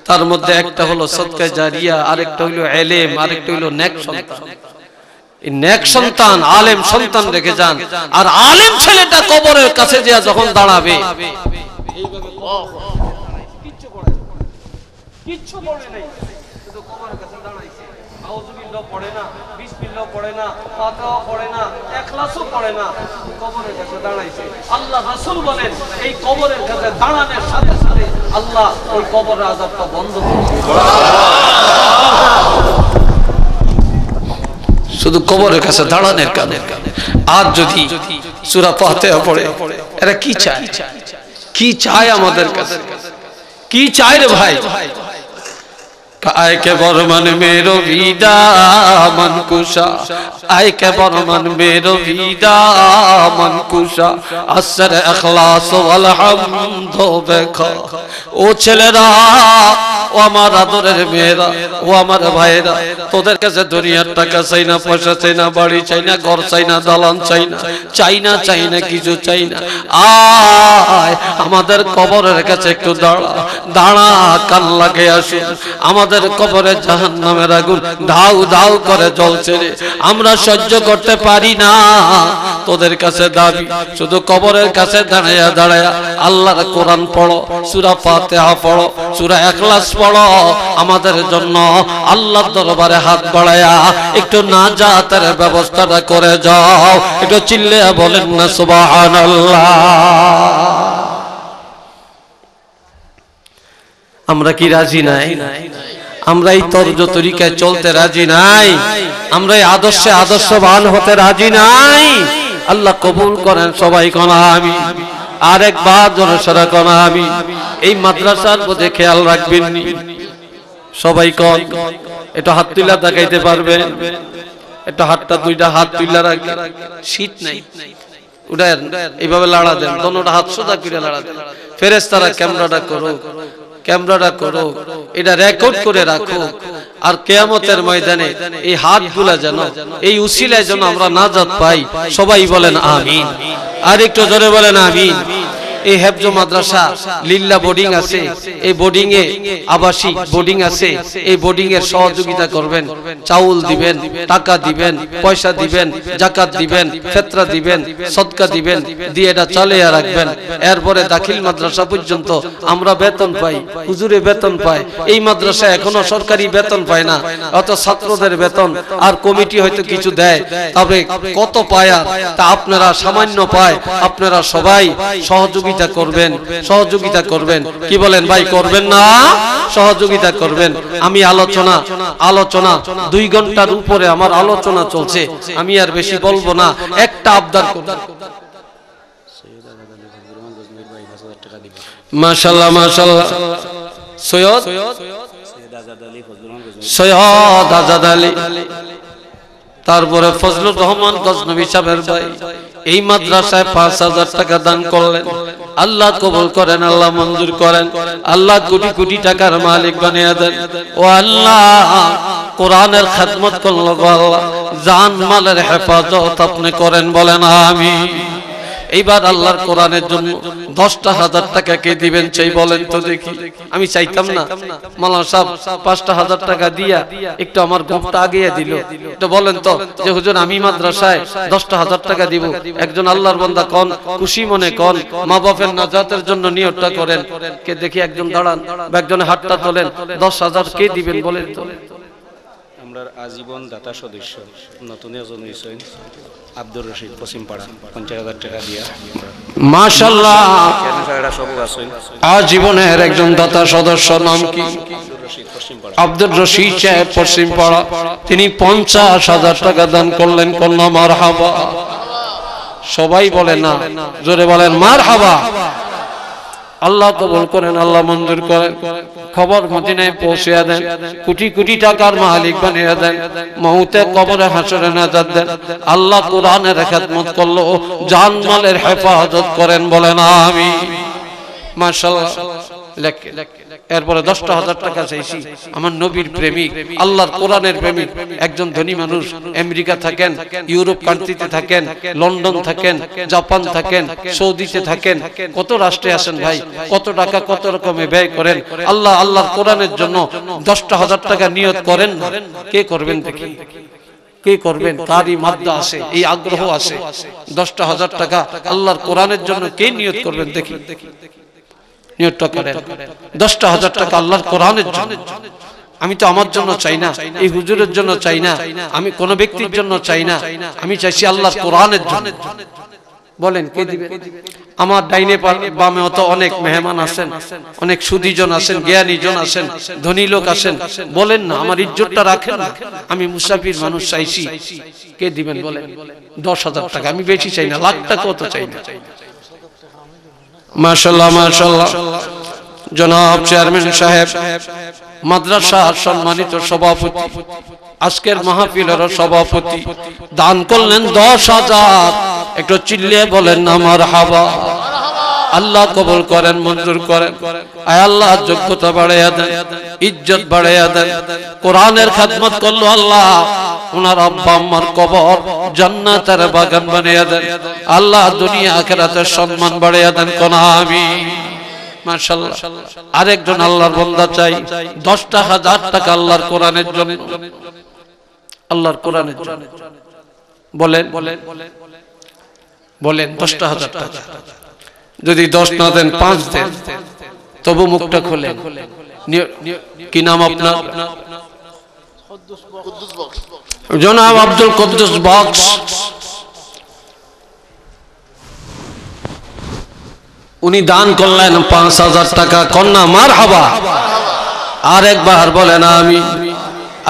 তার মধ্যে একটা হলো সদকা জারিয়া, আরেকটা হলো ইলম, আরেকটা হলো নেক সন্তান। এই নেক সন্তান আলেম সন্তান রেখে যান, আর আলেম ছেলেটা কবরের কাছে যে যখন দাঁড়াবে কিচ্ছু পড়ে নাই, শুধু কবরের কাছে দাঁড়াইছে, আউযুবিল্লাহ পড়ে না, বিসমিল্লাহ পড়ে না, ফাতিহা পড়ে না, ইখলাসও পড়ে না, কবরের কাছে দাঁড়াইছে। আল্লাহ রাসূল বলেন এই কবরের কাছে দাঁড়ানোর সাথে সাথে আল্লাহ ওই কবরের আযাবটা বন্ধ করে দেন। শুধু কবরের কাছে দাঁড়ানোর কারণে। আর যদি সূরা ফাতিহা পড়ে, এরা কি চায়? কি চায় আমাদের কাছে? কি চায় রে ভাই? आय के बरमन मेरो विदा मन कुशा, आय के बरमन मेरो विदा मन कुशा, असर इखलास वल हमद बेखा। ओ ছেলেরা, ও আমার আদরের মেয়েরা, ও আমার ভাইরা, তোদের কাছে দুনিয়ার টাকা চাই না, পয়সা চাই না, বাড়ি চাই না, ঘর চাই না, দালান চাই না, চাই না কিছু চাই না। আয় আমাদের কবরের কাছে একটু দাঁড়া, দাঁড়া, কান লাগে আসুন। আমাদের কবরে জাহান্নামের আগুন ধাউ ধাউ করে জ্বলছে রে, আমরা সহ্য করতে পারি না। তোদের কাছে দাবি শুধু কবরের কাছে দাঁড়ায়া দাঁড়ায়া আল্লাহর কোরআন পড়ো, সূরা ফাতিহা পড়ো, সূরা ইখলাস পড়ো। আমাদের জন্য আল্লাহর দরবারে হাত বাড়ায়া একটু নাজাতের ব্যবস্থাটা করে যাও। একটু চিল্লিয়া বলেন না সুবহানাল্লাহ। আমরা কি রাজি নাই? আমরা এই তর্জ তরিকায় চলতে রাজি নাই? আমরা এই আদর্শে আদর্শবান হতে রাজি নাই? আল্লাহ কবুল করেন সবাই কোন আমিন। আরেকবার জনসরা কোন আমিন। এই মাদ্রাসার প্রতি খেয়াল রাখবেন নি সবাই কোন, একটু হাত তুলা দেখাইতে পারবেন? একটু হাতটা দুইটা হাত তুলা রাখবেন, শীত নাই, উড়ান এইভাবে লাড়া দেন, দোনোটা হাত সোজা করে লাড়া দেন। ফেরেশতারা ক্যামেরাটা করো, ক্যামেরাটা করো, এটা রেকর্ড করে রাখো। আর কিয়ামতের ময়দানে এই হাতগুলা যেন, এই উসিলায় যেন আমরা নাজাত পাই। সবাই বলেন আমিন। আর একটু জোরে বলেন আমিন। এই হেফজ মাদ্রাসা লিল্লা বোর্ডিং আছে, এই বোর্ডিং এ আবাসিক বোর্ডিং আছে, এই বোর্ডিং এর সহযোগিতা করবেন, চাউল দিবেন, টাকা দিবেন, পয়সা দিবেন, যাকাত দিবেন, ফিতরা দিবেন, সদকা দিবেন, দিয়ে এটা চালিয়ে রাখবেন। এরপরে দাখিল মাদ্রাসা পর্যন্ত আমরা বেতন পাই, হুজুরে বেতন পায়, এই মাদ্রাসা এখনো সরকারি বেতন পায় না, অত ছাত্রদের বেতন আর কমিটি হয়তো কিছু দেয়, তবে কত পায় তা আপনারা সামান্য পায়। আপনারা সবাই সহযোগিতা করবেন, সহযোগিতা করবেন। কি বলেন ভাই, করবেন না? সহযোগিতা করবেন। আমি আলোচনা 2 ঘন্টার উপরে আমার আলোচনা চলছে, আমি আর বেশি বলবো না। একটা আবদার করব, মাশাআল্লাহ মাশাআল্লাহ, সৈয়দ আজাদ আলী, তারপরে ফজলুর রহমান গজনবী সাহেবের ভাই এই মাদ্রাসায় 5000 টাকা দান করলেন। আল্লাহ কবুল করেন, আল্লাহ মঞ্জুর করেন, আল্লাহ কোটি কোটি টাকার মালিক বানিয়ে দেন। ও আল্লাহ, কোরআনের খেদমত করলো আল্লাহ, জান মালের হেফাজত আপনি করেন, বলেন আমিন। এইবার আল্লাহর কোরআনের জন্য 10,000 টাকা কে দিবেন চাই বলেন তো দেখি। আমি চাইতাম না, মাওলানা সাহেব 5,000 টাকা দিয়া একটু আমার গপটা আগিয়ে দিল। তো বলেন তো যে হুজুর আমি মাদ্রাসায় 10,000 টাকা দিব, একজন আল্লাহর বান্দা কোন খুশি মনে কোন মা বাপের নাজাতের জন্য নিয়তটা করেন। কে দেখি একজন দাঁড়ান বা একজনে হাতটা তোলেন, 10,000 কে দিবেন বলেন তো। আমরা আজীবন দাতা সদস্য নতুন এজন হইছেন আব্দুর রশিদ পশ্চিমপাড়া 50,000 টাকা দিয়া। মাশাআল্লাহ, কেন স্যার সব আছেন আজীবনের একজন দাতা সদস্য, নাম কি? আব্দুর রশিদ সাহেব পশ্চিমপাড়া, তিনি 50,000 টাকা দান করলেন। কন্যা মারহাবা, সবাই বলে না, জোরে বলেন মারহাবা। আল্লাহ কবুল করেন, আল্লাহ মঞ্জুর করেন, খবর মদিনায় পৌঁছে দেন, কোটি কোটি টাকার মালিক বানিয়ে দেন, মউতে কবরে হাসরে নাজাত দেন। আল্লাহ কোরআনের খেদমত করলো, জান মালের হেফাজত করেন, বলেন আমিন। মাশাআল্লাহ। এরপরে 10,000 টাকা চাইছি। আমার নবীর প্রেমিক, আল্লাহর কোরআনের প্রেমিক একজন ধনী মানুষ, আমেরিকা থাকেন, ইউরোপ কান্ট্রিতে থাকেন, লন্ডন থাকেন, জাপান থাকেন, সৌদিতে থাকেন, কত রাষ্ট্রে আছেন ভাই, কত টাকা কত রকমে ব্যয় করেন আল্লাহর কোরআনের জন্য। 10,000 টাকা নিয়ত করেন, কে করবেন দেখি, কে করবেন? কারই মাদ্দা আছে, এই আগ্রহ আছে। 10,000 টাকা আল্লাহর কোরআনের জন্য কে নিয়ত করবেন দেখি, নিয়তটা করেন। 10,000 টাকা আল্লাহর কোরআনের জন্য। আমি তো আমার জন্য চাই না, এই হুজুরের জন্য চাই না, আমি কোন ব্যক্তির জন্য চাই না, আমি চাইছি আল্লাহর কোরআনের জন্য। বলেন কে দিবে? আমার ডাইনে বামে তো অনেক মেহমান আছেন, অনেক সুধীজন আছেন, জ্ঞানীজন আছেন, ধনী লোক আছেন। বলেন না, আমার ইজ্জতটা রাখেন না, আমি মুসাফির মানুষ চাইছি। কে দিবেন বলেন? 10,000 টাকা, আমি বেশি চাই না, লাখ টাকাও তো চাই না। মাশাআল্লাহ মাশাআল্লাহ। জনাব চেয়ারম্যান সাহেব, মাদ্রাসার সম্মানিত সভাপতি, আজকের মাহফিলের সভাপতি, দান করলেন 10,000। একটু চিল্লিয়ে বলেন না মারহাবা। আল্লাহ কবুল করেন, মঞ্জুর করেন। আয় আল্লাহ যোগ্যতা বাড়াইয়া দেন, ইজ্জত বাড়াইয়া দেন। কোরআনের খেদমত করলো আল্লাহ, ওনার আব্বা আম্মার কবর জান্নাতের বাগান বানিয়ে দেন। আল্লাহ দুনিয়া আখিরাতের সম্মান বাড়াইয়া দেন, কোন আমিন। মাশাআল্লাহ। আরেকজন আল্লাহর বান্দা চাই 10,000 টাকা আল্লাহর কোরআনের জন্য, আল্লাহর কোরআনের জন্য। বলেন বলেন 10,000 টাকা। যদি 10 না দেন 5 দেন, তবু মুখটা খোলেন। কি নাম আপনার? জনাব আব্দুল কুদ্দুস বক্স। উনি দান করলেন 5,000 টাকা। কন্যা মারহাবা। আরেকবার বলেন আমি।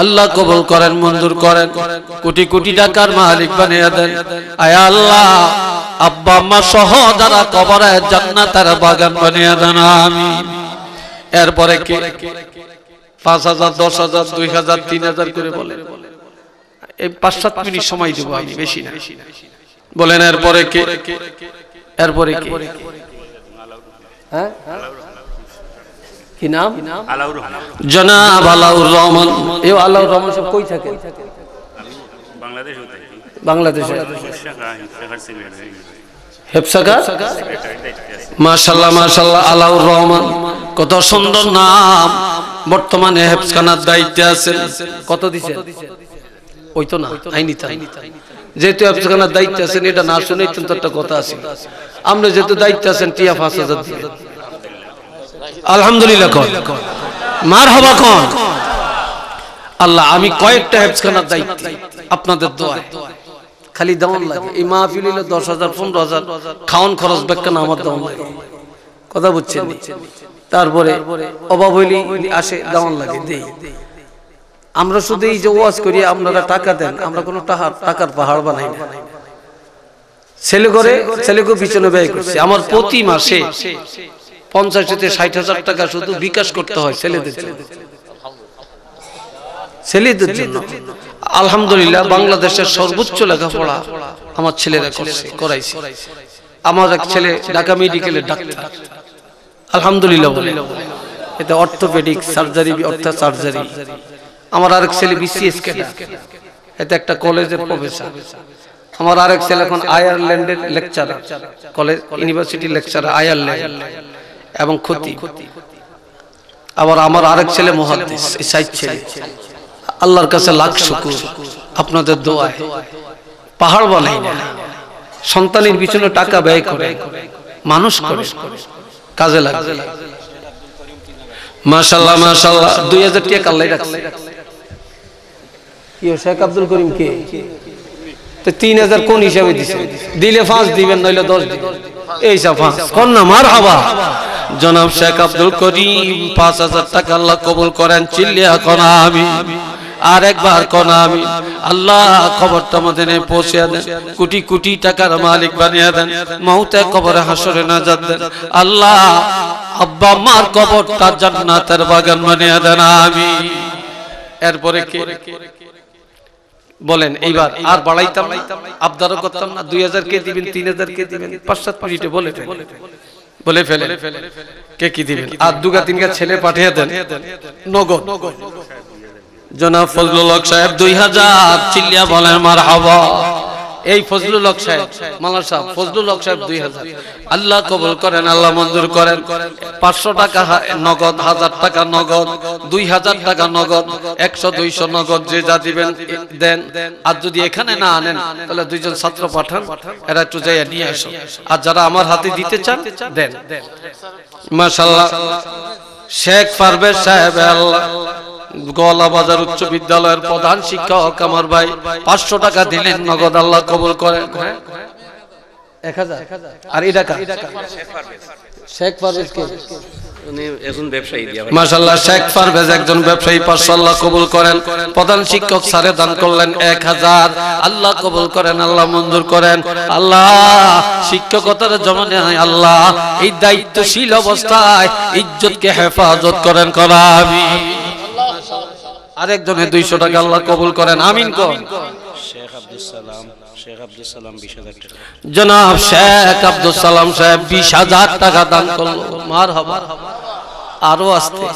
আল্লাহ কবুল করেন, মঞ্জুর করেন, কোটি কোটি টাকার মালিক বানিয়ে দেন। আয় আল্লাহ, আব্বা আম্মা সহ যারা কবরে জান্নাতের বাগান বানিয়ে দেন, আমিন। এরপরে কে? 5,000, 10,000, 2,000, 3,000 করে বলেন। এই 5-7 মিনিট সময় দেব আমি, বেশি না। বলেন এরপরে কে? এরপরে কে? হ্যাঁ, কি নাম? জনাব আলাউর রহমান। এই আলাউর রহমান সব কই থাকে? বাংলাদেশে। হেফসাগার মাশাআল্লাহ মাশাআল্লাহ আলাউর রহমান কত সুন্দর নাম বর্তমানে হেফসখানার দায়িত্বে আছেন কত দিছেন ওই তো না আইনি তাই যেহেতু হেফসখানার দায়িত্বে আছেন এটা না শুনে কিন্তু একটা কথা আছে আমরা যেহেতু দায়িত্বে আছেন টিয়া 5000 দিবেন আলহামদুলিল্লাহ কোন মারহাবা কোন আল্লাহ আমি কয়েকটা হেফসখানার দায়িত্ব আপনাদের দোয়া খালি দাওয়ান লাগে এই মাহফিল হইলো 10,000 15,000 খাওন খরচ বেক্কা না আমার দাওয়ান লাগে কথা বুঝছেন তারপরে অভাব হইলি আসে দাওয়ান লাগে দেই আমরা শুধু এই যে ওয়াজ করি আপনারা টাকা দেন আমরা কোনো টাকার পাহাড় বানাই না ছেলেকে পিছনে ব্যয় করছে আমার প্রতি মাসে 50 থেকে 60,000 টাকা শুধু বিকাশ করতে হয় ছেলেদের জন্য আলহামদুলিল্লাহ বাংলাদেশের সর্বোচ্চ লেখাপড়া আমার ছেলেরা করাইছে আমার এক ছেলে ঢাকা মেডিকেলের ডাক্তার আলহামদুলিল্লাহ বলে এটা অর্থোপেডিক সার্জারি অর্থাৎ সার্জারি আমার আরেক ছেলে বিসিএস ক্যাডার এটা একটা কলেজের প্রফেসর আমার আরেক ছেলে এখন আয়ারল্যান্ডের lecturer college university lecturer Ireland এবং খতিব আবার আমার আরেক ছেলে মুহাদ্দিস এই সাইড ছেলে আল্লাহর কাছে লাখ শুকর আপনাদের দোয়া পাহাড় বানাই না সন্তানের পিছনে টাকা ব্যয় করে মানুষ করে কাজে লাগে মাশাআল্লাহ মাশাআল্লাহ 2000 টাকা আল্লাহ রাখছে কি শেখ আব্দুল করিম কে তো 3000 কোন হিসাবে দিছে দিলে 5 দিবেন নইলে 10 দিবেন এই সব 5 কোন না মারহাবা জনাব শেখ আব্দুল করিম 5000 টাকা আল্লাহ কবুল করেন চিল্লিয়া কোন আমিন আর একবার কোন আমিন আল্লাহ কবরটা মদিনায় পৌঁছে দেন কোটি কোটি টাকার মালিক বানিয়ে দেন মউতে কবরে হাসরে নাজাত দেন আল্লাহ আব্বা মার কবরটা জান্নাতের বাগান বানিয়ে দেন আমিন এরপরে কে বলেন এইবার আর বাড়াইতাম না আবদারও করতাম না 2000 কে দিবেন 3000 কে দিবেন 5-7 মিনিটে বলে ফেলে কে কি দিবেন আর দুগা তিনগা ছেলে পাঠিয়ে দেন নগদ জনাব ফজলুল হক সাহেব 2000 চিল্লিয়া বলেন মারহাবা এই ফজলুল হক সাহেব মাওলানা সাহেব ফজলুল হক সাহেব 2000 আল্লাহ কবুল করেন আল্লাহ মঞ্জুর করেন 500 টাকা নগদ 1000 টাকা নগদ 2000 টাকা নগদ 100 200 নগদ যে যা দিবেন দেন আর যদি এখানে না আনেন তাহলে দুইজন ছাত্র পাঠান এরা একটু যাইয়া নিয়ে আসো আর যারা আমার হাতে দিতে চান দেন মাশাআল্লাহ শেখ পারভেজ সাহেব আল্লাহ গোয়ালা বাজার উচ্চ বিদ্যালয়ের প্রধান শিক্ষক আমার ভাই 500 টাকা দিলেন নগদ আল্লাহ কবুল করেন 1000 আর এই টাকা শেখ পারভেজ কে উনি একজন ব্যবসায়ী মাশাআল্লাহ শেখ পারভেজ একজন ব্যবসায়ী 500 আল্লাহ কবুল করেন প্রধান শিক্ষক স্যারে দান করলেন 1000 আল্লাহ কবুল করেন আল্লাহ মঞ্জুর করেন আল্লাহ শিক্ষকতার জমানায় আল্লাহ এই দায়িত্বশীল অবস্থায় ইজ্জতকে হেফাজত করেন আমিন আরেকজনে 200 টাকা আল্লাহ কবুল করেন আমিন কোন শেখ আব্দুল সালাম 20000 টাকা জনাব শেখ আব্দুল সালাম সাহেব 20000 টাকা দান করলো মারহাবা আরো আস্তে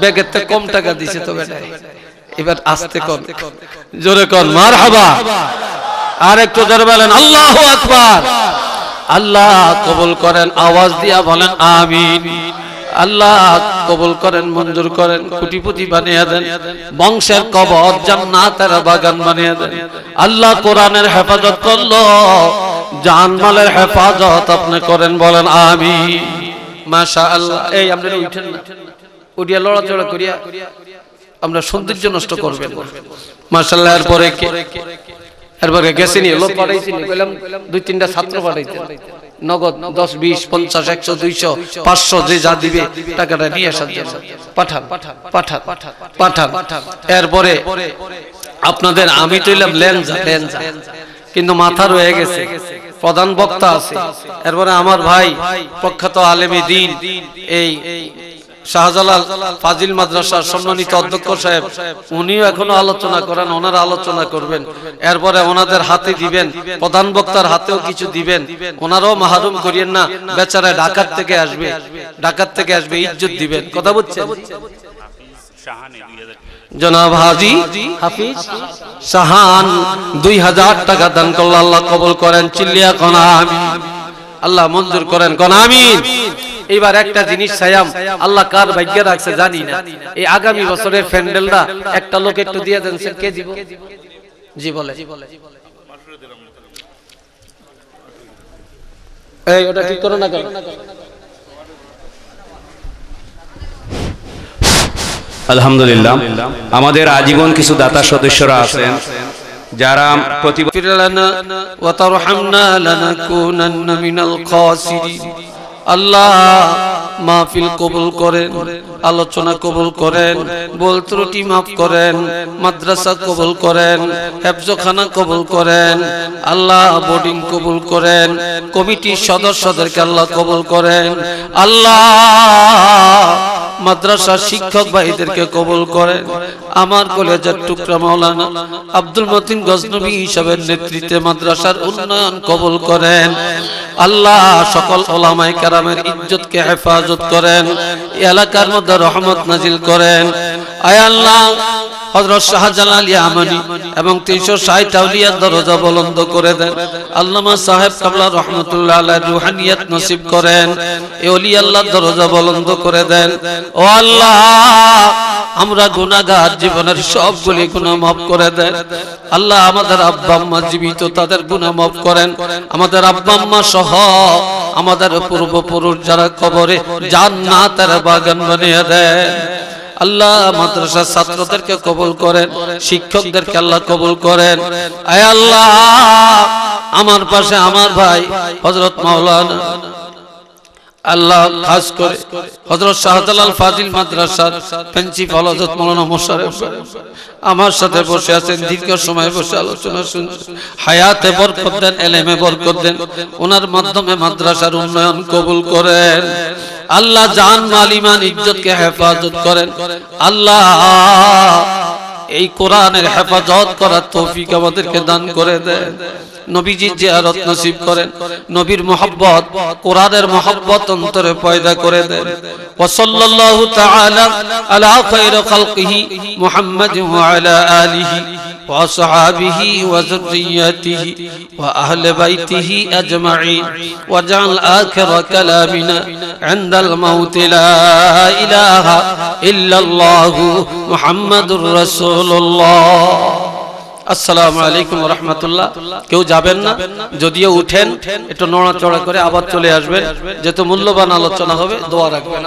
ব্যাগের থেকে কম টাকা দিছে তো বেটা এবার আস্তে কোন জোরে কোন মারহাবা আর একটু জোরে বলেন আল্লাহু আকবার আল্লাহ কবুল করেন আওয়াজ দিয়া বলেন আমিন আল্লাহ কবুল করেন মঞ্জুর করেন কোটিপতি বানিয়ে দেন বংশের কবর জান্নাতের বাগান বানিয়ে দেন আল্লাহ কোরআনের হেফাজত করলো জানমালের হেফাজত আপনি করেন বলেন আমিন মাশাআল্লাহ এই আপনারা উঠেন না উঠিয়া লড়াচড়া করিয়া আমরা সৌন্দর্য নষ্ট করবেন মাশাআল্লাহ এরপরে গেছেনি লোক পাঠাইছিনি কইলাম 2-3টা ছাত্র পাঠাইতে নগদ 10 20 50 100 200 500 যে যা দিবে টাকাটা নিয়ে আসার জন্য পাঠান এরপরে আপনাদের আমি তৈলাম লেনজা কিন্তু মাথা রয়ে গেছে প্রধান বক্তা আছে এরপরে আমার ভাই প্রখ্যাত আলেমে দ্বীন এই শাহজালাল ফাজিল মাদ্রাসার সম্মানিত অধ্যক্ষ সাহেব উনিও এখনো আলোচনা করেন ওনারা আলোচনা করবেন এরপরে ওনাদের হাতে দিবেন প্রধান বক্তার হাতেও কিছু দিবেন ওনারাও মাহরুম করিয়েন না বেচারা ঢাকা থেকে আসবে ইজ্জত দিবেন কথা বুঝছেন জনাব হাজী হাফিজ শাহান 2000 টাকা দান করলো, আল্লাহ কবুল করেন। চিল্লিয়া কোন আমিন। আল্লাহ মঞ্জুর করেন কোন আমিন। এবার একটা জিনিস চাইয়াম, আল্লাহ কার ভাগ্যে রাখছে জানি না, এই আগামী বছরের প্যান্ডেলটা একটা লোক একটু দিয়ে দেন। কে দিব? জি বলে এই ওটা ঠিক করো না কেন? আলহামদুলিল্লাহ, আমাদের আজীবন কিছু দাতা সদস্যরা আছেন যারা আল্লাহ মাহফিল কবুল করেন, আলোচনা কবুল করেন, বল ত্রুটি মাফ করেন, মাদ্রাসা কবুল করেন, হেফজখানা কবুল করেন, আল্লাহ বোর্ডিং কবুল করেন, কমিটির সদস্যদেরকে আল্লাহ কবুল করেন, আল্লাহ মাদ্রাসার শিক্ষক ভাইদেরকে কবুল করেন। আমার কলেজের টুকরা মাওলানা আব্দুল মতিন গজনবী হিসাবের নেতৃত্বে মাদ্রাসার উন্নয়ন কবুল করেন। আল্লাহ সকল ওলামায়ে কেরামের ইজ্জতকে হেফাজত করেন, এলাকার মধ্যে রহমত নাজিল করেন। আয় আল্লাহ হযরত শাহজালাল ইয়ামানী এবং 360 আউলিয়ার দরজা বুলন্দ করে দেন। আল্লামা সাহেব কাবলা রহমাতুল্লাহ আলাইহির রুহানিয়াত নসিব করেন। এই ওলি আল্লাহর দরজা বুলন্দ করে দেন। ও আল্লাহ, আমরা গুনাহগার, জীবনের সবগুলি গুনাহ মাফ করে দেন। আল্লাহ আমাদের আব্বা আম্মা জীবিত, তাদের গুনাহ মাফ করেন। আমাদের আব্বা আম্মা সহ আমাদের পূর্বপুরুষ যারা কবরে, জান্নাতের বাগান বানিয়ে দেন। আল্লাহ মাদ্রাসার ছাত্রদেরকে কবুল করেন, শিক্ষকদেরকে আল্লাহ কবুল করেন। আয় আল্লাহ, আমার পাশে আমার ভাই হযরত মাওলানা আল্লাহ খাস করে হযরত শাহজালাল ফাজিল মাদ্রাসার প্রিন্সিপাল হযরত মাওলানা মোশাররফ আমার সাথে বসে আছেন, দীর্ঘ সময় বসে আলোচনা শুনছেন। হায়াতে বরকত দেন, ইলমে বরকত দেন, ওনার মাধ্যমে মাদ্রাসার উন্নয়ন কবুল করেন। আল্লাহ জান মাল ঈমান ইজ্জতকে হেফাজত করেন। আল্লাহ এই কোরআনের হেফাজত করার তৌফিক আমাদেরকে দান করে দেন। নবীজির জিয়ারত নসিব করেন, নবীর মুহাব্বত, কোরআনের মুহাব্বত অন্তরে পয়দা করে দেন। ওয়া সাল্লাল্লাহু তাআলা আলা খায়রি খালকিহি মুহাম্মাদিন ওয়া আলা আলিহি ওয়া আসহাবিহি ওয়া যুররিয়াতিহি ওয়া আহলি বাইতিহি আজমাইন ওয়া জাআল আখিরা কালামিনা ইনদাল মাউত লা ইলাহা ইল্লাল্লাহু মুহাম্মাদুর রাসূলুল্লাহ। আসসালামু আলাইকুম ওয়া রাহমাতুল্লাহ। কেউ যাবেন না, যদিও উঠেন একটু নড়াচড়া করে আবার চলে আসবেন, যেহেতু মূল্যবান আলোচনা হবে। দোয়া রাখবেন।